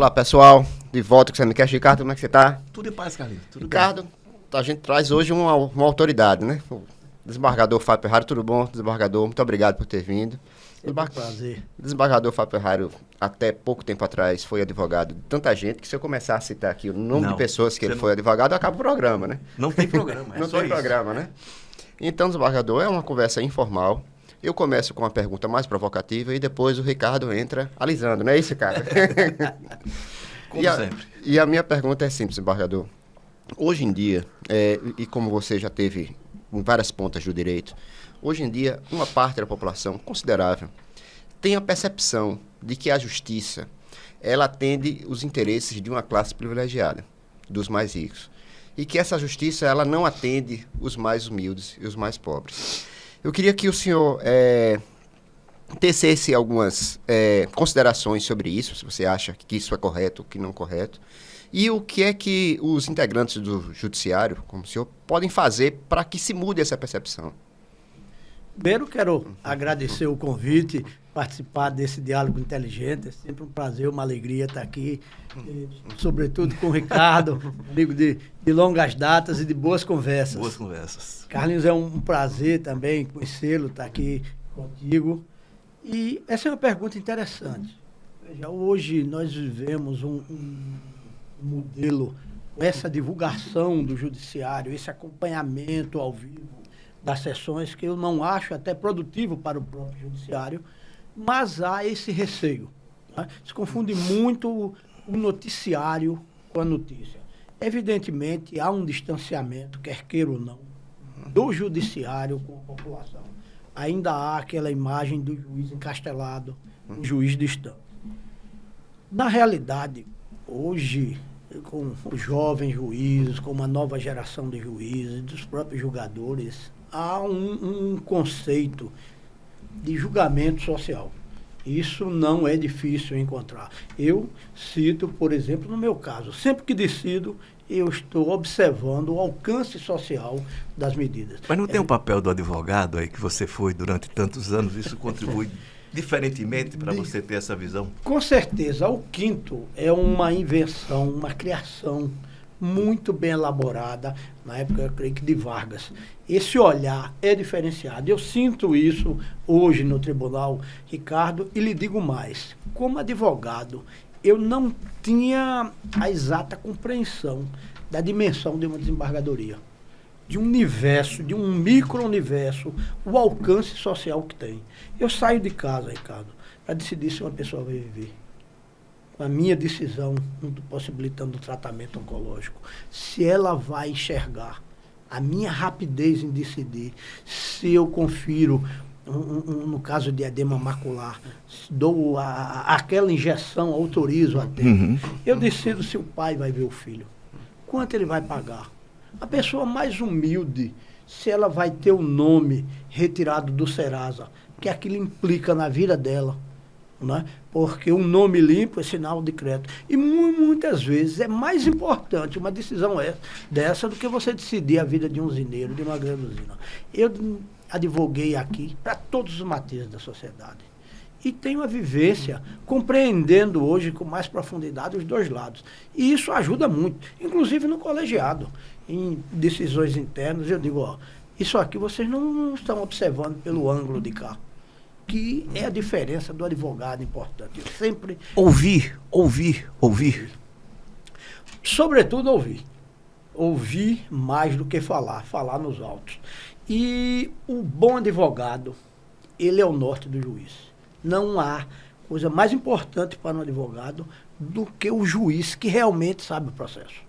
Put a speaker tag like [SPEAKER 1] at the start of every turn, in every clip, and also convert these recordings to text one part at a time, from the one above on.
[SPEAKER 1] Olá, pessoal. De volta com o Semicast. Ricardo, como é que você está?
[SPEAKER 2] Tudo em paz, Carlinhos. Tudo
[SPEAKER 1] Ricardo,
[SPEAKER 2] bem.
[SPEAKER 1] a gente traz hoje uma autoridade, né? O desembargador Fábio Ferraro. Tudo bom, desembargador? Muito obrigado por ter vindo.
[SPEAKER 3] É um prazer.
[SPEAKER 1] Desembargador Fábio Ferraro, até pouco tempo atrás, foi advogado de tanta gente que se eu começar a citar aqui o nome de pessoas que ele foi advogado, acaba o programa, né?
[SPEAKER 2] Não tem programa,
[SPEAKER 1] Não tem programa, né? Então, desembargador, é uma conversa informal. Eu começo com uma pergunta mais provocativa e depois o Ricardo entra alisando, não é isso, cara?
[SPEAKER 2] Como sempre.
[SPEAKER 1] E a minha pergunta é simples, desembargador. Hoje em dia, e como você já teve em várias pontas do direito, hoje em dia, uma parte da população considerável tem a percepção de que a justiça, ela atende os interesses de uma classe privilegiada, dos mais ricos. E que essa justiça, ela não atende os mais humildes e os mais pobres. Eu queria que o senhor tecesse algumas considerações sobre isso, se você acha que isso é correto ou que não é correto. E o que é que os integrantes do judiciário, como o senhor, podem fazer para que se mude essa percepção?
[SPEAKER 3] Primeiro, quero agradecer o convite, participar desse diálogo inteligente. É sempre um prazer, uma alegria estar aqui, sobretudo com o Ricardo, amigo de longas datas e de boas conversas.
[SPEAKER 2] Boas conversas.
[SPEAKER 3] Carlinhos, é um prazer também conhecê-lo, estar aqui contigo. E essa é uma pergunta interessante. Veja, hoje nós vivemos um modelo, essa divulgação do judiciário, esse acompanhamento ao vivo das sessões, que eu não acho até produtivo para o próprio judiciário, mas há esse receio. Né? Se confunde muito o noticiário com a notícia. Evidentemente, há um distanciamento, quer queira ou não, do judiciário com a população. Ainda há aquela imagem do juiz encastelado, um juiz distante. Na realidade, hoje, com os jovens juízes, com uma nova geração de juízes, dos próprios julgadores, há um conceito de julgamento social. Isso não é difícil encontrar. Eu cito, por exemplo, no meu caso, sempre que decido, eu estou observando o alcance social das medidas.
[SPEAKER 2] Mas não tem o papel do advogado aí que você foi durante tantos anos? Isso contribui diferentemente para você ter essa visão?
[SPEAKER 3] Com certeza. O quinto é uma invenção, uma criação muito bem elaborada, na época, eu creio que de Vargas. Esse olhar é diferenciado. Eu sinto isso hoje no tribunal, Ricardo, e lhe digo mais. Como advogado, eu não tinha a exata compreensão da dimensão de uma desembargadoria, de um universo, de um micro-universo, o alcance social que tem. Eu saio de casa, Ricardo, para decidir se uma pessoa vai viver. A minha decisão, possibilitando o tratamento oncológico, se ela vai enxergar a minha rapidez em decidir, se eu confiro, no caso de edema macular, dou aquela injeção, autorizo a tempo. Eu decido se o pai vai ver o filho, quanto ele vai pagar. A pessoa mais humilde, se ela vai ter o nome retirado do Serasa, que aquilo implica na vida dela, né? Porque um nome limpo é sinal de crédito. E muitas vezes é mais importante uma decisão dessa do que você decidir a vida de um usineiro, de uma grande usina. Eu advoguei aqui para todos os matizes da sociedade. E tenho a vivência, compreendendo hoje com mais profundidade os dois lados. E isso ajuda muito, inclusive no colegiado. Em decisões internas, eu digo, ó, isso aqui vocês não estão observando pelo ângulo de cá. Que é a diferença do advogado importante. Eu sempre...
[SPEAKER 2] Ouvir.
[SPEAKER 3] Sobretudo ouvir. Ouvir mais do que falar nos autos. E o bom advogado, ele é o norte do juiz. Não há coisa mais importante para um advogado do que o juiz que realmente sabe o processo.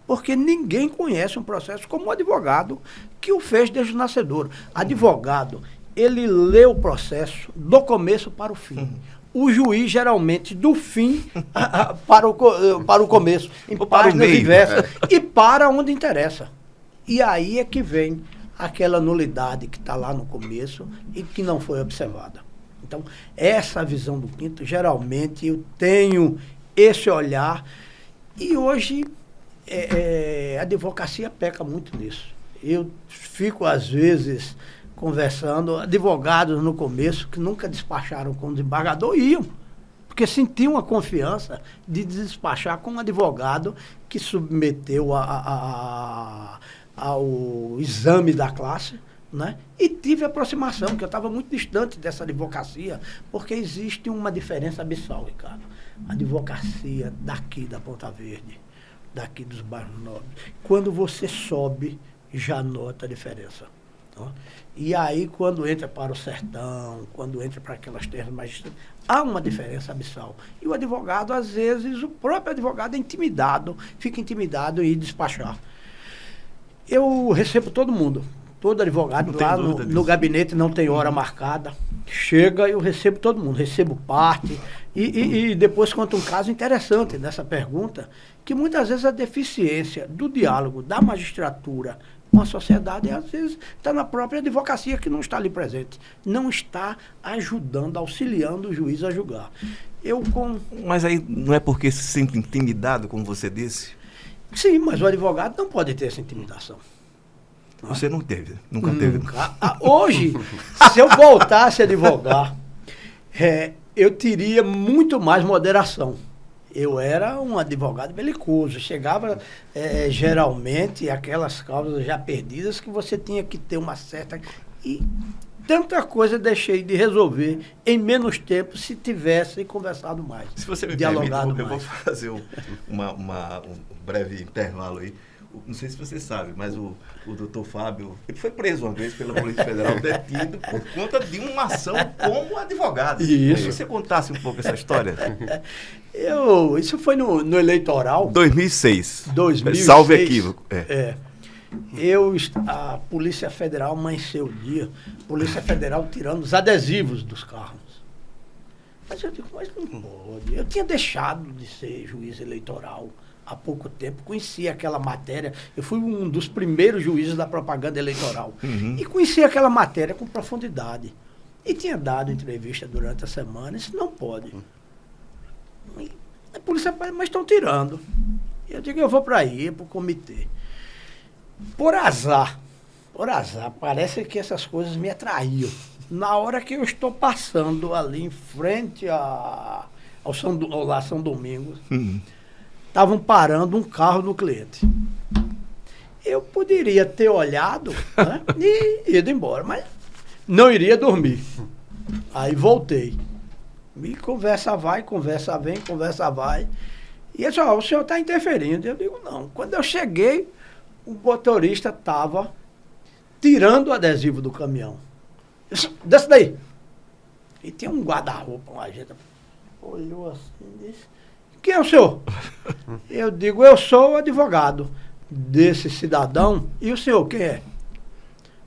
[SPEAKER 3] Porque ninguém conhece um processo como o advogado que o fez desde o nascedouro. Advogado, ele lê o processo do começo para o fim. O juiz, geralmente, do fim para o começo, em páginas diversas, e para onde interessa. E aí é que vem aquela nulidade que está lá no começo e que não foi observada. Então, essa visão do quinto, geralmente, eu tenho esse olhar, e hoje a advocacia peca muito nisso. Eu fico, às vezes, conversando, advogados no começo, que nunca despacharam com o desembargador, iam. porque sentiam a confiança de despachar com um advogado que submeteu ao exame da classe, né? E tive aproximação, que eu estava muito distante dessa advocacia, porque existe uma diferença abissal, Ricardo. A advocacia daqui da Ponta Verde, daqui dos bairros nobres, quando você sobe, já nota a diferença. Tá? E aí, quando entra para o sertão, quando entra para aquelas terras mais distantes, há uma diferença abissal. E o advogado, às vezes, o próprio advogado é intimidado, fica intimidado em despachar. Eu recebo todo mundo. Todo advogado lá no gabinete não tem hora marcada. Chega, eu recebo todo mundo, recebo parte. E depois conta um caso interessante nessa pergunta, que muitas vezes a deficiência do diálogo da magistratura com a sociedade, às vezes, está na própria advocacia que não está ali presente. Não está ajudando, auxiliando o juiz a julgar.
[SPEAKER 2] Mas aí não é porque se sente intimidado, como você disse?
[SPEAKER 3] Sim, mas o advogado não pode ter essa intimidação.
[SPEAKER 2] Você não teve, nunca teve.
[SPEAKER 3] Hoje, se eu voltasse a advogar, eu teria muito mais moderação. Eu era um advogado belicoso. Chegava, geralmente, aquelas causas já perdidas que você tinha que ter uma certa... E tanta coisa deixei de resolver em menos tempo se tivesse conversado mais.
[SPEAKER 2] Se você me
[SPEAKER 3] dialogado
[SPEAKER 2] permite, eu
[SPEAKER 3] mais.
[SPEAKER 2] vou fazer um breve intervalo aí. Não sei se você sabe, mas o doutor Fábio, ele foi preso uma vez pela Polícia Federal, detido por conta de uma ação como advogado.
[SPEAKER 3] Isso.
[SPEAKER 2] Se você contasse um pouco essa história.
[SPEAKER 3] Isso foi no eleitoral.
[SPEAKER 2] 2006.
[SPEAKER 3] 2006.
[SPEAKER 2] Salve equívoco.
[SPEAKER 3] A Polícia Federal amanheceu o dia, Polícia Federal tirando os adesivos dos carros. Mas eu digo, mas não pode. Eu tinha deixado de ser juiz eleitoral há pouco tempo, conhecia aquela matéria. Eu fui um dos primeiros juízes da propaganda eleitoral. E conhecia aquela matéria com profundidade. E tinha dado entrevista durante a semana. Isso não pode. E a polícia, mas estão tirando. E eu digo, eu vou para aí, para o comitê. Por azar, parece que essas coisas me atraíam. Na hora que eu estou passando ali em frente ao São Domingos, estavam parando um carro do cliente. Eu poderia ter olhado, né, e ido embora, mas não iria dormir. Aí voltei. E conversa vai, conversa vem, conversa vai. E ele disse, o senhor está interferindo. Eu digo, não. Quando eu cheguei, o motorista estava tirando o adesivo do caminhão. Eu disse, desce daí. E tinha um guarda-roupa, um agente. Olhou assim e disse, quem é o senhor? Eu digo, eu sou o advogado desse cidadão. E o senhor, quem é?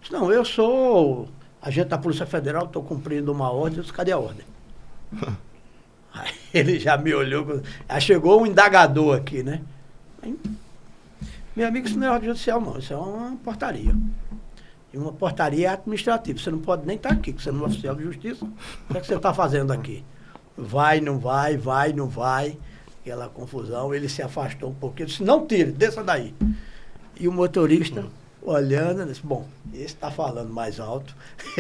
[SPEAKER 3] Disse, não, eu sou agente da Polícia Federal, estou cumprindo uma ordem. Eu disse, cadê a ordem? Aí ele já me olhou. Aí chegou um indagador aqui, né? Aí, meu amigo, isso não é ordem judicial, não. Isso é uma portaria. E uma portaria é administrativa. Você não pode nem estar aqui, porque você não é oficial de justiça. O que é que você está fazendo aqui? Vai, não vai, vai, não vai. Aquela confusão. Ele se afastou um pouquinho. Disse, não tire, desça daí. E o motorista, olhando, disse, bom, esse está falando mais alto,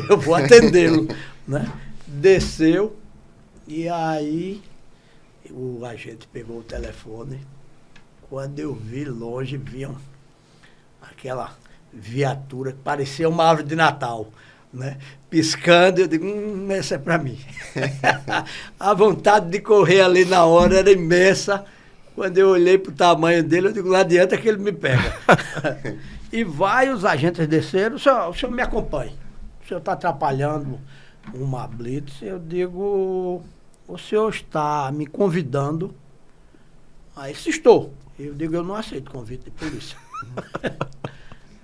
[SPEAKER 3] eu vou atendê-lo, né? Desceu. E aí, o agente pegou o telefone. Quando eu vi longe, viam aquela viatura que parecia uma árvore de Natal, né? Piscando, eu digo, essa é para mim. A vontade de correr ali na hora era imensa. Quando eu olhei para o tamanho dele, eu digo, lá adianta que ele me pega. E os agentes desceram, o senhor me acompanhe. O senhor está atrapalhando uma blitz. Eu digo, o senhor está me convidando. Aí, se estou. Eu digo, eu não aceito convite de polícia.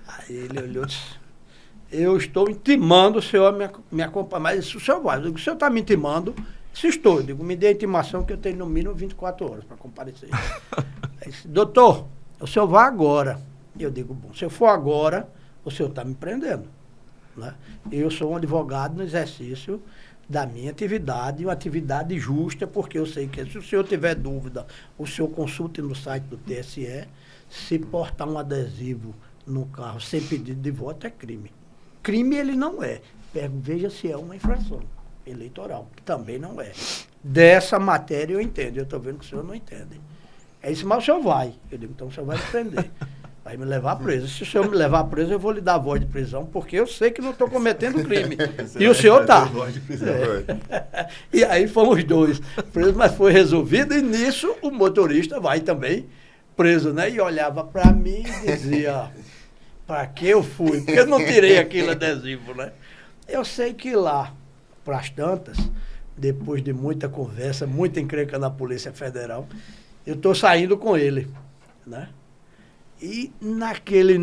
[SPEAKER 3] Aí ele olhou e disse, eu estou intimando o senhor a me acompanhar. Mas o senhor vai. Eu digo, o senhor está me intimando? Se estou. Eu digo, me dê a intimação que eu tenho no mínimo 24 horas para comparecer. Aí disse, doutor, o senhor vai agora. Eu digo, bom, se eu for agora, o senhor está me prendendo. Né? Eu sou um advogado no exercício da minha atividade, uma atividade justa, porque eu sei que se o senhor tiver dúvida, o senhor consulte no site do TSE, se portar um adesivo no carro sem pedido de voto é crime. Crime ele não é. Veja se é uma infração eleitoral, que também não é. dessa matéria eu entendo. Eu estou vendo que o senhor não entende. É isso, mas o senhor vai. Eu digo, então o senhor vai me prender. Vai me levar preso. Se o senhor me levar preso, eu vou lhe dar voz de prisão, porque eu sei que não estou cometendo crime. E o senhor está. E aí fomos dois presos, mas foi resolvido. E nisso o motorista vai também preso, né? E olhava para mim e dizia, para que eu fui? Porque eu não tirei aquele adesivo, né? Eu sei que lá, para as tantas, depois de muita conversa, muita encrenca na Polícia Federal, eu estou saindo com ele, né? E naquele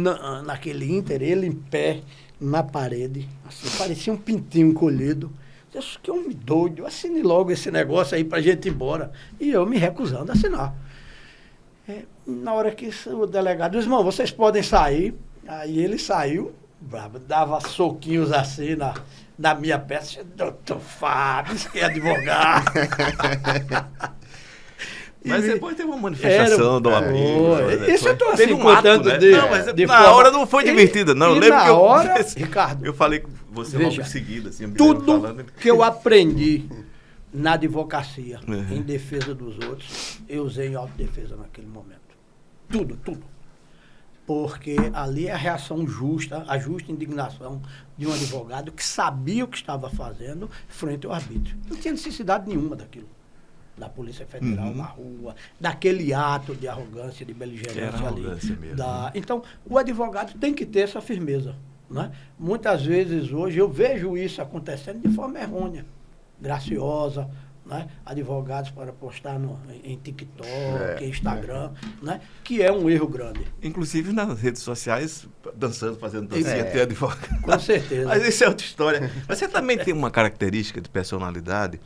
[SPEAKER 3] ínter, ele em pé, na parede, assim, parecia um pintinho encolhido. Eu disse, que homem doido, assine logo esse negócio aí pra gente ir embora. E eu me recusando a assinar. Na hora que o delegado disse, irmão, vocês podem sair. Aí ele saiu, dava soquinhos assim na minha peça. Doutor Fábio, isso que é advogado.
[SPEAKER 2] Mas depois teve uma manifestação do amigo.
[SPEAKER 3] Isso eu estou assim,
[SPEAKER 2] teve um ato, né? Não, mas na hora não foi divertida, não. Eu lembro que
[SPEAKER 3] hora, Ricardo,
[SPEAKER 2] eu falei com você logo em seguida. Assim,
[SPEAKER 3] tudo que eu aprendi na advocacia em defesa dos outros, eu usei em autodefesa naquele momento. Tudo. Porque ali é a reação justa, a justa indignação de um advogado que sabia o que estava fazendo frente ao arbítrio. Não tinha necessidade nenhuma daquilo. Da Polícia Federal na rua, daquele ato de arrogância, de beligerância ali.
[SPEAKER 2] Mesmo,
[SPEAKER 3] Então, o advogado tem que ter essa firmeza. Né? Muitas vezes hoje eu vejo isso acontecendo de forma errônea, graciosa, né? Advogados para postar em TikTok, Instagram, né? Que é um erro grande.
[SPEAKER 2] Inclusive nas redes sociais, dançando, fazendo dancinha, tem advogado.
[SPEAKER 3] Com certeza.
[SPEAKER 2] Mas isso é outra história. Mas você também tem uma característica de personalidade,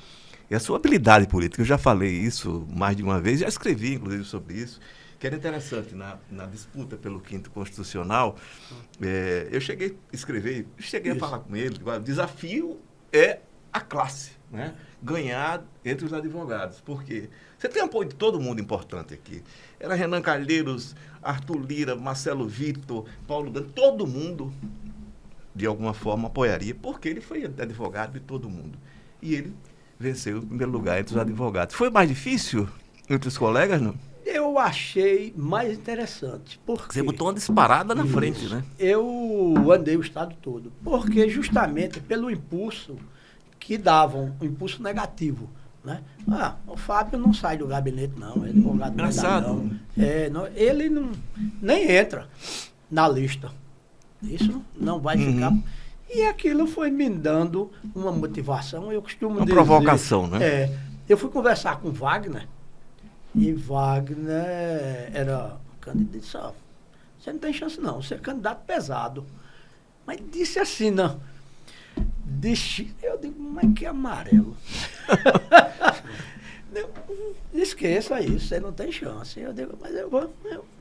[SPEAKER 2] e a sua habilidade política, eu já falei isso mais de uma vez, já escrevi, inclusive, sobre isso, que era interessante, na disputa pelo 5º Constitucional, eu cheguei a escrever, a falar com ele, o desafio é a classe, né? Ganhar entre os advogados, porque você tem apoio de todo mundo importante aqui. Era Renan Calheiros, Arthur Lira, Marcelo Vitor, Paulo Gant, todo mundo, de alguma forma, apoiaria, porque ele foi advogado de todo mundo. E ele venceu em primeiro lugar entre os advogados. Foi mais difícil entre os colegas, não?
[SPEAKER 3] Eu achei mais interessante. Porque
[SPEAKER 2] você botou uma disparada na frente, né?
[SPEAKER 3] Eu andei o estado todo. Porque justamente pelo impulso que davam, um impulso negativo. Né? O Fábio não sai do gabinete, não. É advogado.
[SPEAKER 2] Engraçado.
[SPEAKER 3] Ele nem entra na lista. Isso não vai ficar... E aquilo foi me dando uma motivação, eu costumo dizer...
[SPEAKER 2] Uma provocação, né?
[SPEAKER 3] Eu fui conversar com Wagner, e Wagner era candidato. Você não tem chance não, você é candidato pesado. Mas disse assim, não. Eu digo, mas que amarelo. Esqueça isso, você não tem chance. Eu digo, mas eu vou...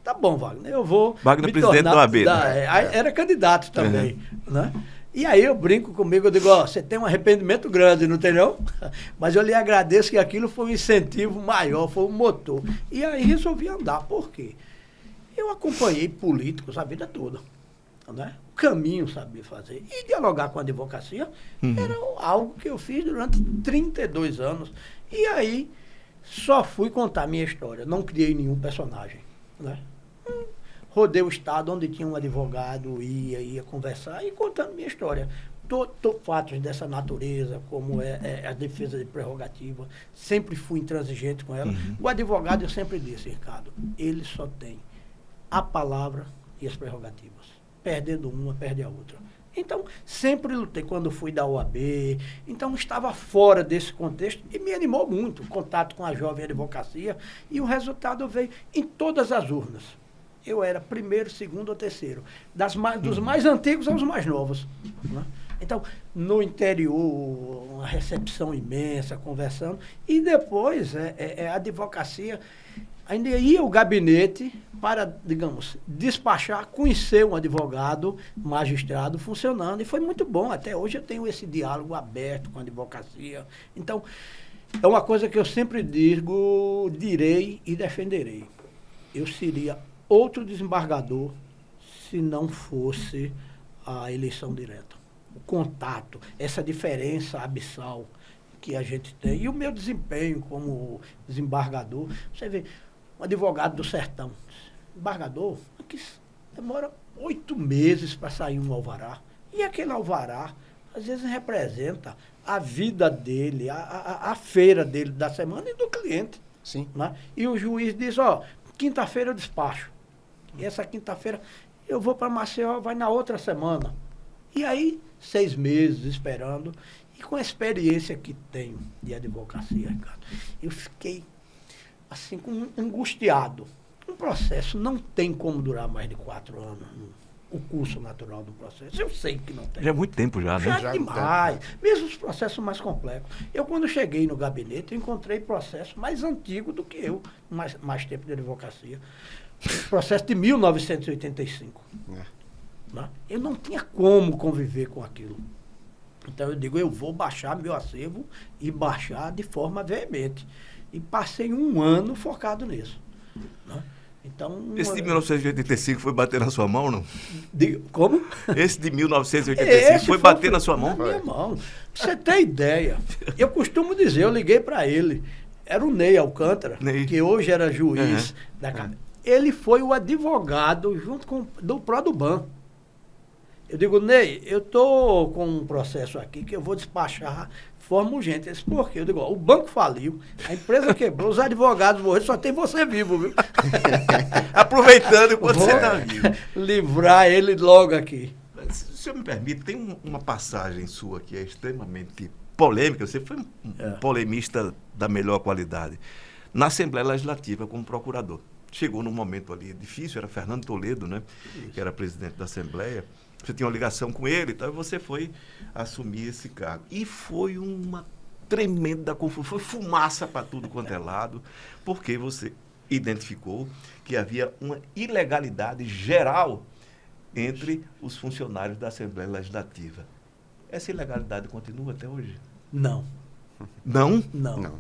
[SPEAKER 3] Tá bom, Wagner, eu vou...
[SPEAKER 2] Wagner, presidente do AB.
[SPEAKER 3] Era candidato também, né? E aí eu brinco comigo, eu digo, você tem um arrependimento grande, não tem não? Mas eu lhe agradeço que aquilo foi um incentivo maior, foi um motor. E aí resolvi andar. Por quê? Eu acompanhei políticos a vida toda. Né? O caminho sabia fazer. E dialogar com a advocacia era algo que eu fiz durante 32 anos. E aí só fui contar minha história. Não criei nenhum personagem. Né? Rodei o estado onde tinha um advogado, ia conversar e contando minha história. Fatos dessa natureza, como a defesa de prerrogativa, sempre fui intransigente com ela. O advogado, eu sempre disse, Ricardo, ele só tem a palavra e as prerrogativas. Perdendo uma, perde a outra. Então, sempre lutei quando fui da OAB, então estava fora desse contexto e me animou muito o contato com a jovem advocacia e o resultado veio em todas as urnas. Eu era primeiro, segundo ou terceiro. Dos mais antigos aos mais novos. Né? Então, no interior, uma recepção imensa, conversando. E depois, a advocacia ainda ia ao gabinete para, digamos, despachar, conhecer um advogado, magistrado funcionando. E foi muito bom. Até hoje eu tenho esse diálogo aberto com a advocacia. Então, é uma coisa que eu sempre digo, direi e defenderei. Eu seria outro desembargador se não fosse a eleição direta. O contato, essa diferença abissal que a gente tem e o meu desempenho como desembargador. Você vê, um advogado do sertão, embargador, que demora 8 meses para sair um alvará. E aquele alvará, às vezes, representa a vida dele, a feira dele da semana e do cliente.
[SPEAKER 1] Sim.
[SPEAKER 3] Né? E o juiz diz, ó, quinta-feira eu despacho. E essa quinta-feira eu vou para Maceió, vai na outra semana. E aí, 6 meses esperando. E com a experiência que tenho de advocacia, Ricardo, eu fiquei assim, angustiado. Um processo não tem como durar mais de 4 anos. O curso natural do processo. Eu sei que não tem.
[SPEAKER 4] Já é muito tempo já, né?
[SPEAKER 3] Já
[SPEAKER 1] Já
[SPEAKER 3] é demais. Mesmo os processos mais complexos. Eu, quando cheguei no gabinete, eu encontrei processo mais antigo do que eu, mais tempo de advocacia. Processo de 1985. Né? Eu não tinha como conviver com aquilo. Então eu digo, eu vou baixar meu acervo e baixar de forma veemente. E passei 1 ano focado nisso. Né? Então,
[SPEAKER 4] Esse de 1985 foi bater na sua mão, não?
[SPEAKER 3] Como?
[SPEAKER 4] Esse de 1985
[SPEAKER 3] Esse
[SPEAKER 4] foi bater na sua mão?
[SPEAKER 3] Na minha mão. Pra você ter ideia, eu costumo dizer, eu liguei para ele, era o Ney Alcântara,
[SPEAKER 4] Ney.
[SPEAKER 3] que hoje era juiz da Câmara. Ele foi o advogado junto com do Produban. Eu digo, Ney, eu estou com um processo aqui que eu vou despachar de forma urgente. Ele disse, por quê? Eu digo, ó, o banco faliu, a empresa quebrou, os advogados morreram, só tem você vivo, viu?
[SPEAKER 4] Aproveitando enquanto
[SPEAKER 3] Vou
[SPEAKER 4] você está vivo.
[SPEAKER 3] livrar ele logo aqui.
[SPEAKER 4] Se o senhor me permite, tem uma passagem sua que é extremamente polêmica. Você foi um polemista da melhor qualidade. Na Assembleia Legislativa, como procurador. Chegou num momento ali difícil, era Fernando Toledo, né? Que era presidente da Assembleia. Você tinha uma ligação com ele, então você foi assumir esse cargo. E foi uma tremenda confusão, foi fumaça para tudo quanto é lado, porque você identificou que havia uma ilegalidade geral entre os funcionários da Assembleia Legislativa. Essa ilegalidade continua até hoje?
[SPEAKER 3] Não.
[SPEAKER 4] Não?
[SPEAKER 3] Não.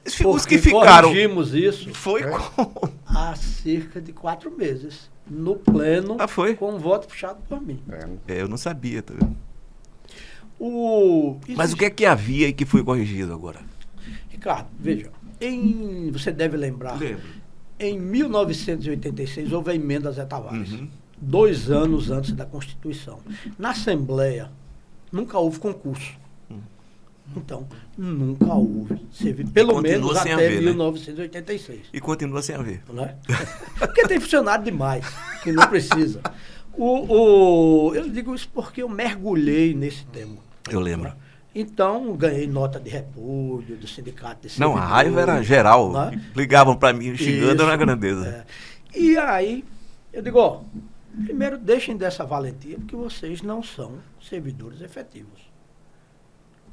[SPEAKER 4] Os que
[SPEAKER 3] Porque
[SPEAKER 4] ficaram...
[SPEAKER 3] corrigimos isso
[SPEAKER 4] Foi com...
[SPEAKER 3] há cerca de 4 meses, no pleno,
[SPEAKER 4] foi?
[SPEAKER 3] com um voto puxado por mim.
[SPEAKER 4] Eu não sabia, tá vendo? Mas
[SPEAKER 3] Existe-
[SPEAKER 4] o que é que havia e que foi corrigido agora?
[SPEAKER 3] Ricardo, veja, você deve lembrar,
[SPEAKER 4] Lembro.
[SPEAKER 3] em 1986 houve a emenda Zé Tavares,
[SPEAKER 4] Uhum.
[SPEAKER 3] 2 anos antes da Constituição. Na Assembleia, nunca houve concurso. Então, nunca houve. Pelo
[SPEAKER 4] Continua
[SPEAKER 3] menos
[SPEAKER 4] sem
[SPEAKER 3] até
[SPEAKER 4] haver, né?
[SPEAKER 3] 1986.
[SPEAKER 4] E continua sem haver.
[SPEAKER 3] Né? Porque tem funcionário demais, que não precisa. Eu digo isso porque eu mergulhei nesse tema.
[SPEAKER 4] Eu lembro.
[SPEAKER 3] Então, ganhei nota de repúdio do sindicato de
[SPEAKER 4] Não, a
[SPEAKER 3] servidores,
[SPEAKER 4] raiva era geral.
[SPEAKER 3] né?
[SPEAKER 4] Ligavam para mim xingando
[SPEAKER 3] Isso,
[SPEAKER 4] na grandeza.
[SPEAKER 3] é. E aí, eu digo, ó, primeiro deixem dessa valentia, porque vocês não são servidores efetivos.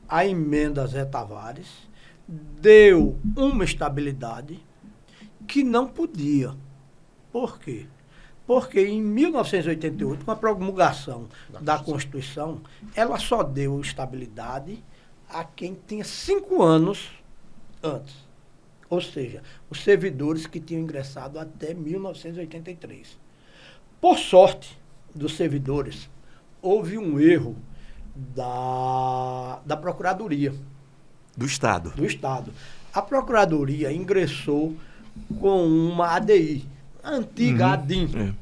[SPEAKER 3] A emenda Zé Tavares deu uma estabilidade que não podia. Por quê? Porque em 1988, com a promulgação da Constituição, ela só deu estabilidade a quem tinha 5 anos antes. Ou seja, os servidores que tinham ingressado até 1983. Por sorte dos servidores, houve um erro da Procuradoria
[SPEAKER 4] Do Estado.
[SPEAKER 3] do Estado. A Procuradoria ingressou com uma ADI, a antiga ADIM,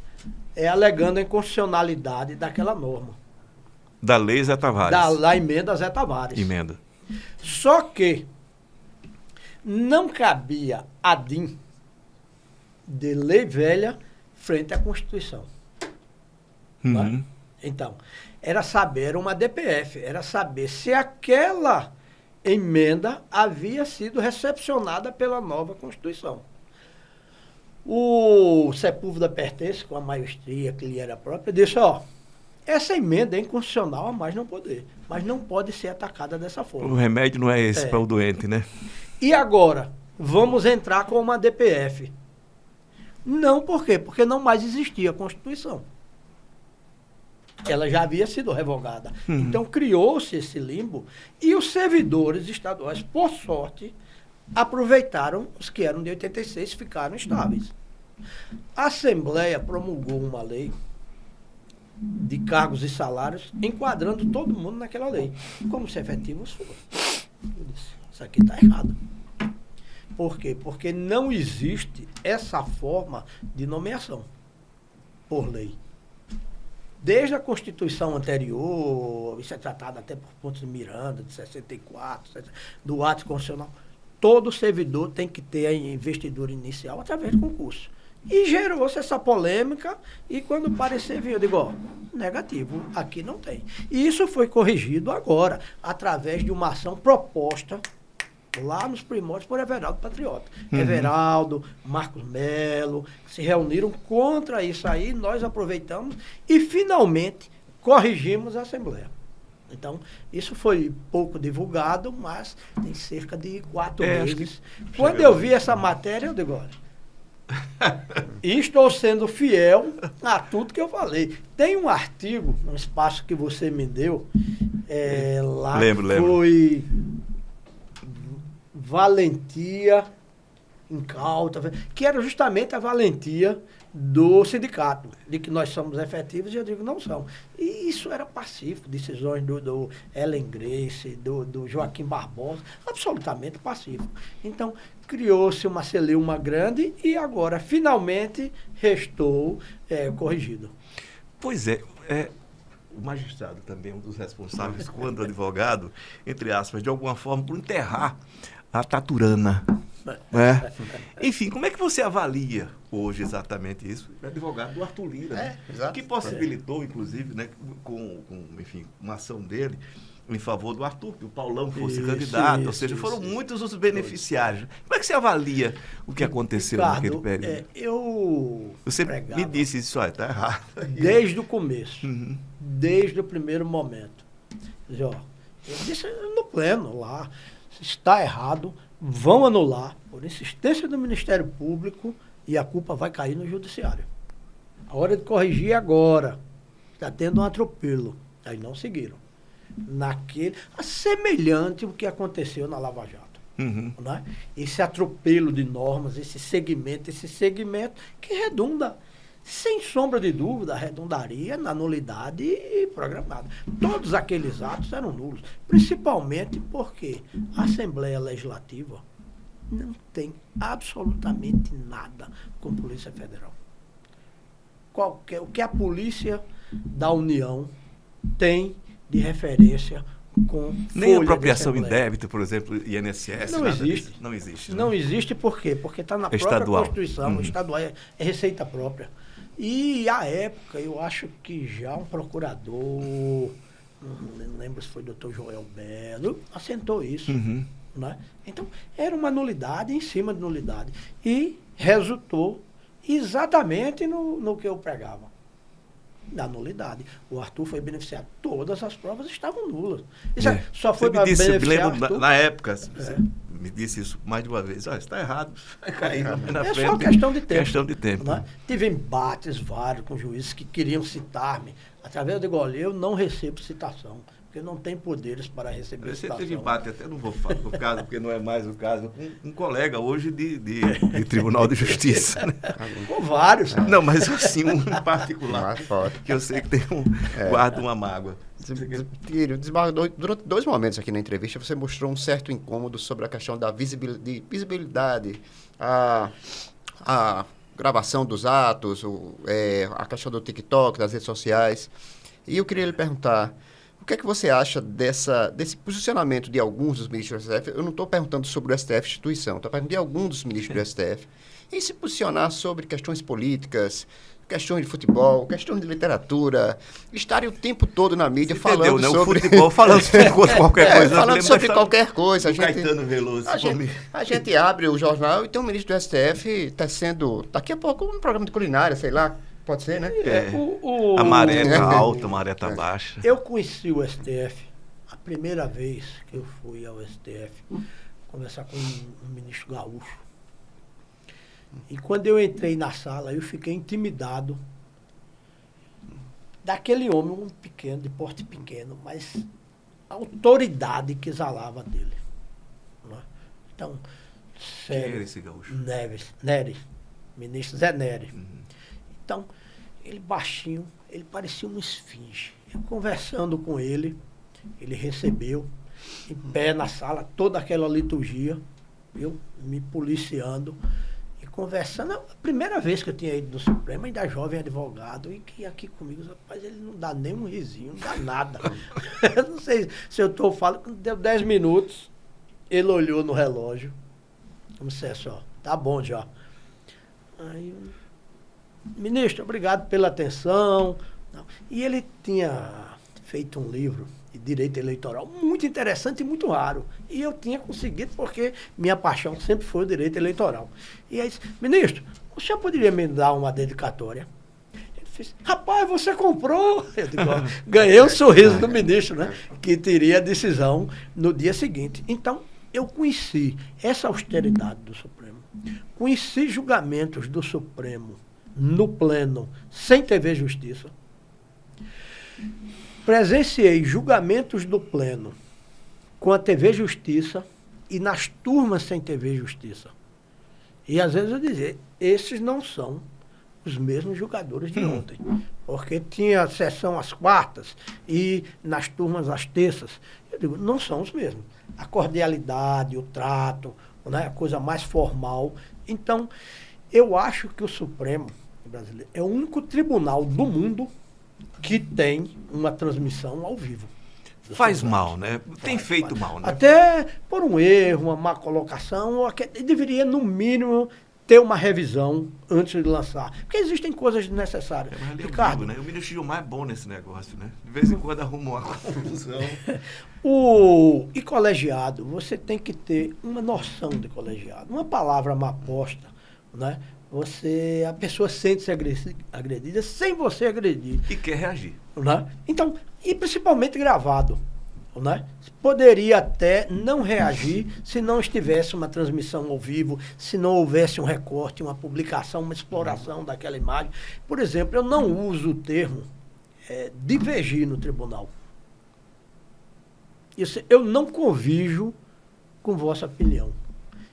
[SPEAKER 3] alegando a inconstitucionalidade daquela norma,
[SPEAKER 4] Da Lei Zé Tavares.
[SPEAKER 3] da emenda Zé Tavares.
[SPEAKER 4] Emenda.
[SPEAKER 3] Só que não cabia ADIM de lei velha frente à Constituição.
[SPEAKER 4] Uhum.
[SPEAKER 3] Então, era uma DPF, era saber se aquela emenda havia sido recepcionada pela nova Constituição. O Sepúlveda Pertence, com a maestria que lhe era própria, disse, ó, essa emenda é inconstitucional a mais não poder, mas não pode ser atacada dessa
[SPEAKER 4] O
[SPEAKER 3] forma.
[SPEAKER 4] remédio não é esse para o doente, né?
[SPEAKER 3] E agora, vamos entrar com uma DPF. Não, por quê? Porque não mais existia a Constituição. Ela já havia sido revogada. Então, criou-se esse limbo e os servidores estaduais, por sorte, aproveitaram, os que eram de 86 ficaram estáveis. A Assembleia promulgou uma lei de cargos e salários, enquadrando todo mundo naquela lei, como se efetivos fossem. Eu disse, isso aqui está errado. Por quê? Porque não existe essa forma de nomeação por lei. Desde a Constituição anterior, isso é tratado até por Pontes de Miranda, de 64, do ato constitucional, todo servidor tem que ter a investidura inicial através de concurso. E gerou-se essa polêmica, e quando o parecer veio, eu digo, ó, negativo, aqui não tem. E isso foi corrigido agora, através de uma ação proposta lá nos primórdios por Everaldo Patriota. Everaldo, Marcos Melo, se reuniram contra isso aí, nós aproveitamos e finalmente corrigimos a Assembleia. Então, isso foi pouco divulgado, mas tem cerca de 4 meses. Quando eu vi essa matéria, eu digo, olha, e estou sendo fiel a tudo que eu falei. Tem um artigo, um espaço que você me deu, lá foi Valentia Incauta, que era justamente a valentia do sindicato, de que nós somos efetivos, e eu digo, não são. E isso era pacífico, decisões do Ellen Grace, do Joaquim Barbosa, absolutamente pacífico. Então, criou-se uma celeuma grande e agora, finalmente, restou corrigido.
[SPEAKER 4] Pois é, o magistrado também é um dos responsáveis, quando advogado, entre aspas, de alguma forma, por enterrar a taturana. Enfim, como é que você avalia hoje exatamente isso? O advogado do Arthur Lira, né? Que possibilitou, inclusive, né, com enfim, uma ação dele em favor do Arthur, que o Paulão fosse candidato, ou seja, foram muitos os beneficiários. Como é que você avalia o que aconteceu naquele período? Você me disse isso, está errado.
[SPEAKER 3] Desde o começo, desde o primeiro momento. Eu disse no pleno lá, está errado, vão anular por insistência do Ministério Público e a culpa vai cair no Judiciário. A hora de corrigir é agora. Está tendo um atropelo. Aí não seguiram. Semelhante ao que aconteceu na Lava Jato. Né? Esse atropelo de normas, esse segmento que redunda, sem sombra de dúvida, redundaria na nulidade programada. Todos aqueles atos eram nulos, principalmente porque a Assembleia Legislativa não tem absolutamente nada com a Polícia Federal. O que a Polícia da União tem de referência com
[SPEAKER 4] nem apropriação indébita, por exemplo, INSS.
[SPEAKER 3] Não existe.
[SPEAKER 4] Não existe.
[SPEAKER 3] Não existe por quê? Porque está na própria Constituição. Estadual é receita própria. E, à época, eu acho que já um procurador, não lembro se foi o doutor Joel Belo, assentou isso. Né? Então, era uma nulidade em cima de nulidade. E resultou exatamente no que eu pregava. Da nulidade. O Arthur foi beneficiado. Todas as provas estavam nulas. Isso só foi para beneficiar Arthur.
[SPEAKER 4] Na época, você me disse isso mais de uma vez. Está errado. Vai cair na frente.
[SPEAKER 3] É só questão de tempo.
[SPEAKER 4] Questão de tempo.
[SPEAKER 3] Né? Tive embates vários com juízes que queriam citar-me. Através do igual, eu não recebo citação. Porque não tem poderes para receber citação.
[SPEAKER 4] Você teve embate, até não vou falar do caso, porque não é mais o caso, com um colega hoje de Tribunal de Justiça. Né?
[SPEAKER 3] Com vários.
[SPEAKER 4] Não, mas assim, um em particular, que eu sei que tem guarda uma mágoa.
[SPEAKER 1] Desembargador, durante 2 momentos aqui na entrevista, você mostrou um certo incômodo sobre a questão da visibilidade, a gravação dos atos, a questão do TikTok, das redes sociais. E eu queria lhe perguntar, o que é que você acha desse posicionamento de alguns dos ministros do STF? Eu não estou perguntando sobre o STF instituição, estou perguntando de alguns dos ministros do STF em se posicionar sobre questões políticas, questões de futebol, questões de literatura, estarem o tempo todo na mídia falando sobre...
[SPEAKER 4] O futebol, falando sobre qualquer coisa.
[SPEAKER 1] Falando sobre qualquer coisa.
[SPEAKER 4] Caetano Veloso.
[SPEAKER 1] A gente abre o jornal e tem um ministro do STF está sendo, daqui a pouco, um programa de culinária, sei lá, pode ser, né?
[SPEAKER 4] A maré está alta, a maré está baixa.
[SPEAKER 3] Eu conheci o STF, a primeira vez que eu fui ao STF, conversar com um ministro gaúcho. E quando eu entrei na sala, eu fiquei intimidado daquele homem, um pequeno, de porte pequeno, mas a autoridade que exalava dele. Né? Então, sério.
[SPEAKER 4] Quem era esse gaúcho?
[SPEAKER 3] Neres, ministro Zé Neres. Então, ele baixinho, ele parecia uma esfinge. Eu conversando com ele, ele recebeu, em pé na sala, toda aquela liturgia, eu me policiando e conversando. A primeira vez que eu tinha ido no Supremo, ainda jovem advogado, e que aqui comigo, rapaz, ele não dá nem um risinho, não dá nada. Eu não sei se eu estou falando, deu 10 minutos, ele olhou no relógio, como se fosse, ó, tá bom já. Aí, ministro, obrigado pela atenção. E ele tinha feito um livro de direito eleitoral muito interessante e muito raro. E eu tinha conseguido porque minha paixão sempre foi o direito eleitoral. E aí disse, ministro, o senhor poderia me dar uma dedicatória? Ele fez, rapaz, você comprou! Eu digo, ó, ganhei o sorriso do ministro, né? Que teria a decisão no dia seguinte. Então, eu conheci essa austeridade do Supremo. Conheci julgamentos do Supremo no pleno, sem TV Justiça. Presenciei julgamentos do pleno com a TV Justiça e nas turmas sem TV Justiça. E às vezes eu dizia, esses não são os mesmos julgadores de ontem. Porque tinha sessão às quartas e nas turmas às terças. Eu digo, não são os mesmos. A cordialidade, o trato, né, a coisa mais formal. Então, eu acho que o Supremo brasileiro é o único tribunal do mundo que tem uma transmissão ao vivo.
[SPEAKER 4] Faz mal, né? Tem feito mal, né?
[SPEAKER 3] Até por um erro, uma má colocação, deveria, no mínimo, ter uma revisão antes de lançar. Porque existem coisas desnecessárias.
[SPEAKER 4] Mas
[SPEAKER 3] Ricardo,
[SPEAKER 4] digo, né? O ministro Gilmar é bom nesse negócio, né? De vez em quando arruma uma confusão.
[SPEAKER 3] E colegiado, você tem que ter uma noção de colegiado. Uma palavra mal posta, né? A pessoa sente-se agredida sem você agredir.
[SPEAKER 4] E quer reagir.
[SPEAKER 3] Né? Então, e principalmente gravado. Né? Poderia até não reagir se não estivesse uma transmissão ao vivo, se não houvesse um recorte, uma publicação, uma exploração daquela imagem. Por exemplo, eu não uso o termo divergir no tribunal. Eu não convijo com vossa opinião.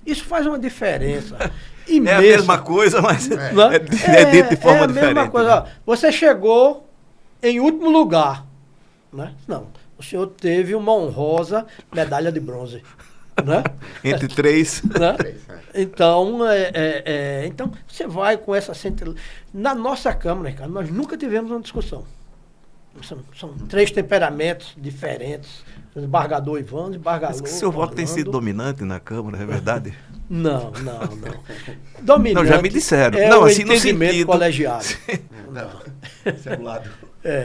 [SPEAKER 3] Isso faz uma diferença imensa.
[SPEAKER 4] É a mesma coisa, mas é dito de forma diferente. É a mesma coisa.
[SPEAKER 3] Né? Você chegou em último lugar. Né? Não, o senhor teve uma honrosa medalha de bronze. Né?
[SPEAKER 4] Entre três.
[SPEAKER 3] Né? Então, então, você vai com essa... Na nossa Câmara, cara, nós nunca tivemos uma discussão. São três temperamentos diferentes. Embargador Ivan, embargador...
[SPEAKER 4] Mas que seu voto tem sido dominante na Câmara, é verdade?
[SPEAKER 3] Não. Dominante.
[SPEAKER 4] Não, já me disseram.
[SPEAKER 3] É
[SPEAKER 4] não,
[SPEAKER 3] o
[SPEAKER 4] assim,
[SPEAKER 3] entendimento
[SPEAKER 4] no sentido
[SPEAKER 3] colegiado.
[SPEAKER 2] Não, esse é o lado.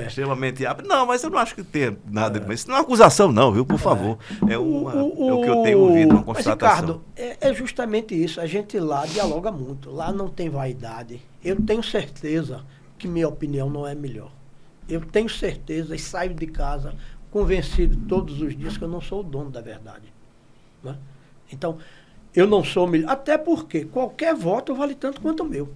[SPEAKER 4] Extremamente amplo. Não, mas eu não acho que tenha nada. Isso não é uma acusação, não, viu? Por favor. É o que eu tenho ouvido, uma constatação.
[SPEAKER 3] Mas, Ricardo, é justamente isso. A gente lá dialoga muito. Lá não tem vaidade. Eu tenho certeza que minha opinião não é melhor. Eu tenho certeza e saio de casa convencido todos os dias que eu não sou o dono da verdade. Né? Então, eu não sou melhor. Até porque qualquer voto vale tanto quanto o meu.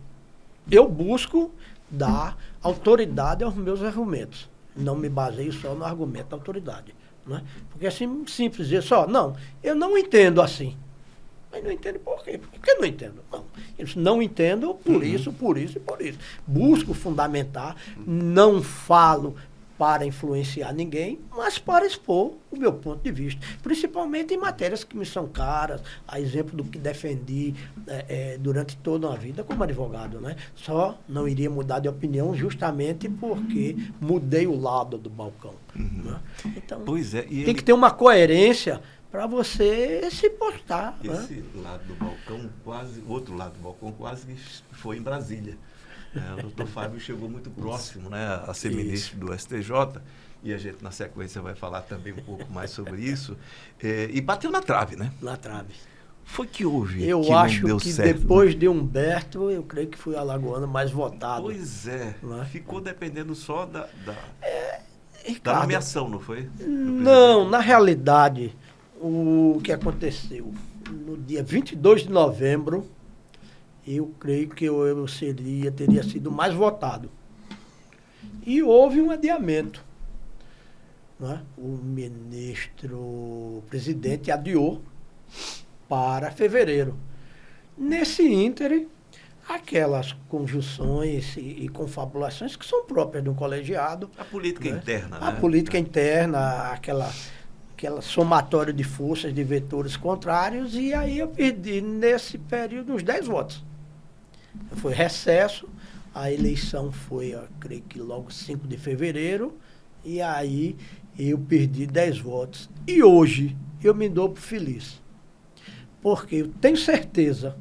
[SPEAKER 3] Eu busco dar autoridade aos meus argumentos. Não me baseio só no argumento da autoridade. Né? Porque é assim, simples dizer só, não, eu não entendo assim. Mas não entendo por quê? Por que não entendo? Não. Eles não entendo por isso, por isso e por isso. Busco fundamentar, não falo para influenciar ninguém, mas para expor o meu ponto de vista. Principalmente em matérias que me são caras, a exemplo do que defendi durante toda a vida como advogado. Né? Só não iria mudar de opinião justamente porque mudei o lado do balcão. Né? Então, tem que ter uma coerência para você se postar.
[SPEAKER 2] Esse lado do balcão, outro lado do balcão quase foi em Brasília. O doutor Fábio chegou muito próximo, né, a ser ministro do STJ, e a gente na sequência vai falar também um pouco mais sobre isso, e bateu na trave, né?
[SPEAKER 3] Na trave.
[SPEAKER 4] Foi que houve
[SPEAKER 3] eu
[SPEAKER 4] que
[SPEAKER 3] acho
[SPEAKER 4] não deu
[SPEAKER 3] que
[SPEAKER 4] certo,
[SPEAKER 3] depois de Humberto, eu creio que foi a alagoana mais votada.
[SPEAKER 4] Pois é,
[SPEAKER 3] né?
[SPEAKER 4] Ficou dependendo só da
[SPEAKER 3] Ricardo,
[SPEAKER 4] nomeação, não foi?
[SPEAKER 3] Não, na realidade, o que aconteceu no dia 22 de novembro, eu creio que eu teria sido mais votado. E houve um adiamento. Né? O presidente adiou para fevereiro. Nesse ínterim, aquelas conjunções e confabulações que são próprias de um colegiado.
[SPEAKER 4] A política interna, né?
[SPEAKER 3] A política interna, aquela aquela somatória de forças, de vetores contrários, e aí eu perdi nesse período uns 10 votos. Foi recesso, a eleição foi, eu creio que logo 5 de fevereiro, e aí eu perdi 10 votos. E hoje eu me dou por feliz, porque eu tenho certeza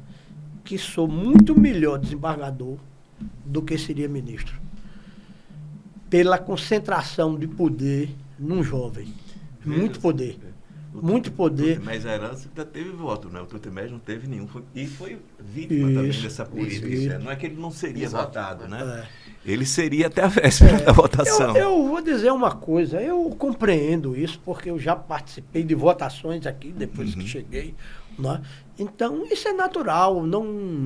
[SPEAKER 3] que sou muito melhor desembargador do que seria ministro, pela concentração de poder num jovem. Muito poder. Muito poder.
[SPEAKER 4] O Tutimés Herança ainda teve voto, né? O Tutimés não teve nenhum. E foi vítima também dessa política. Não é que ele não seria votado, né? Ele seria até a véspera da votação.
[SPEAKER 3] Eu vou dizer uma coisa, eu compreendo isso, porque eu já participei de votações aqui, depois que cheguei, né? Então, isso é natural,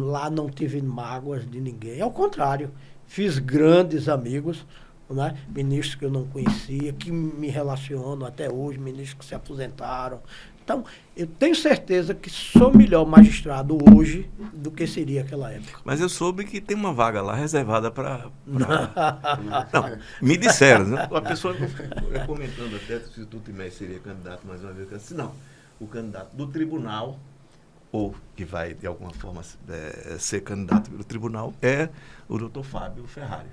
[SPEAKER 3] lá não tive mágoas de ninguém, ao contrário, fiz grandes amigos, né? Ministros que eu não conhecia, que me relacionam até hoje, ministros que se aposentaram. Então, eu tenho certeza que sou melhor magistrado hoje do que seria aquela época.
[SPEAKER 4] Mas eu soube que tem uma vaga lá reservada para... Não, me disseram, né? A pessoa comentando até se o Tutimés seria candidato mais uma vez. Eu disse, não, o candidato do tribunal, ou que vai de alguma forma ser candidato pelo tribunal, é o doutor Fábio Ferrari.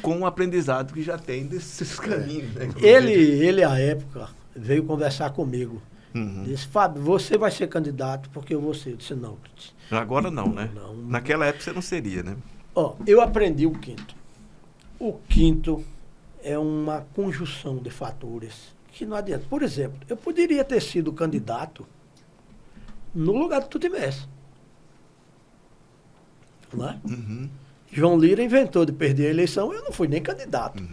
[SPEAKER 4] Com o aprendizado que já tem desses caminhos. Né?
[SPEAKER 3] Ele, à época, veio conversar comigo. Disse, Fábio, você vai ser candidato porque eu vou ser. Eu disse, não.
[SPEAKER 4] Agora não, né? Não. Naquela época você não seria, né?
[SPEAKER 3] Eu aprendi o quinto. O quinto é uma conjunção de fatores que não adianta. Por exemplo, eu poderia ter sido candidato no lugar do Tutimés. Não é? João Lira inventou de perder a eleição, eu não fui nem candidato.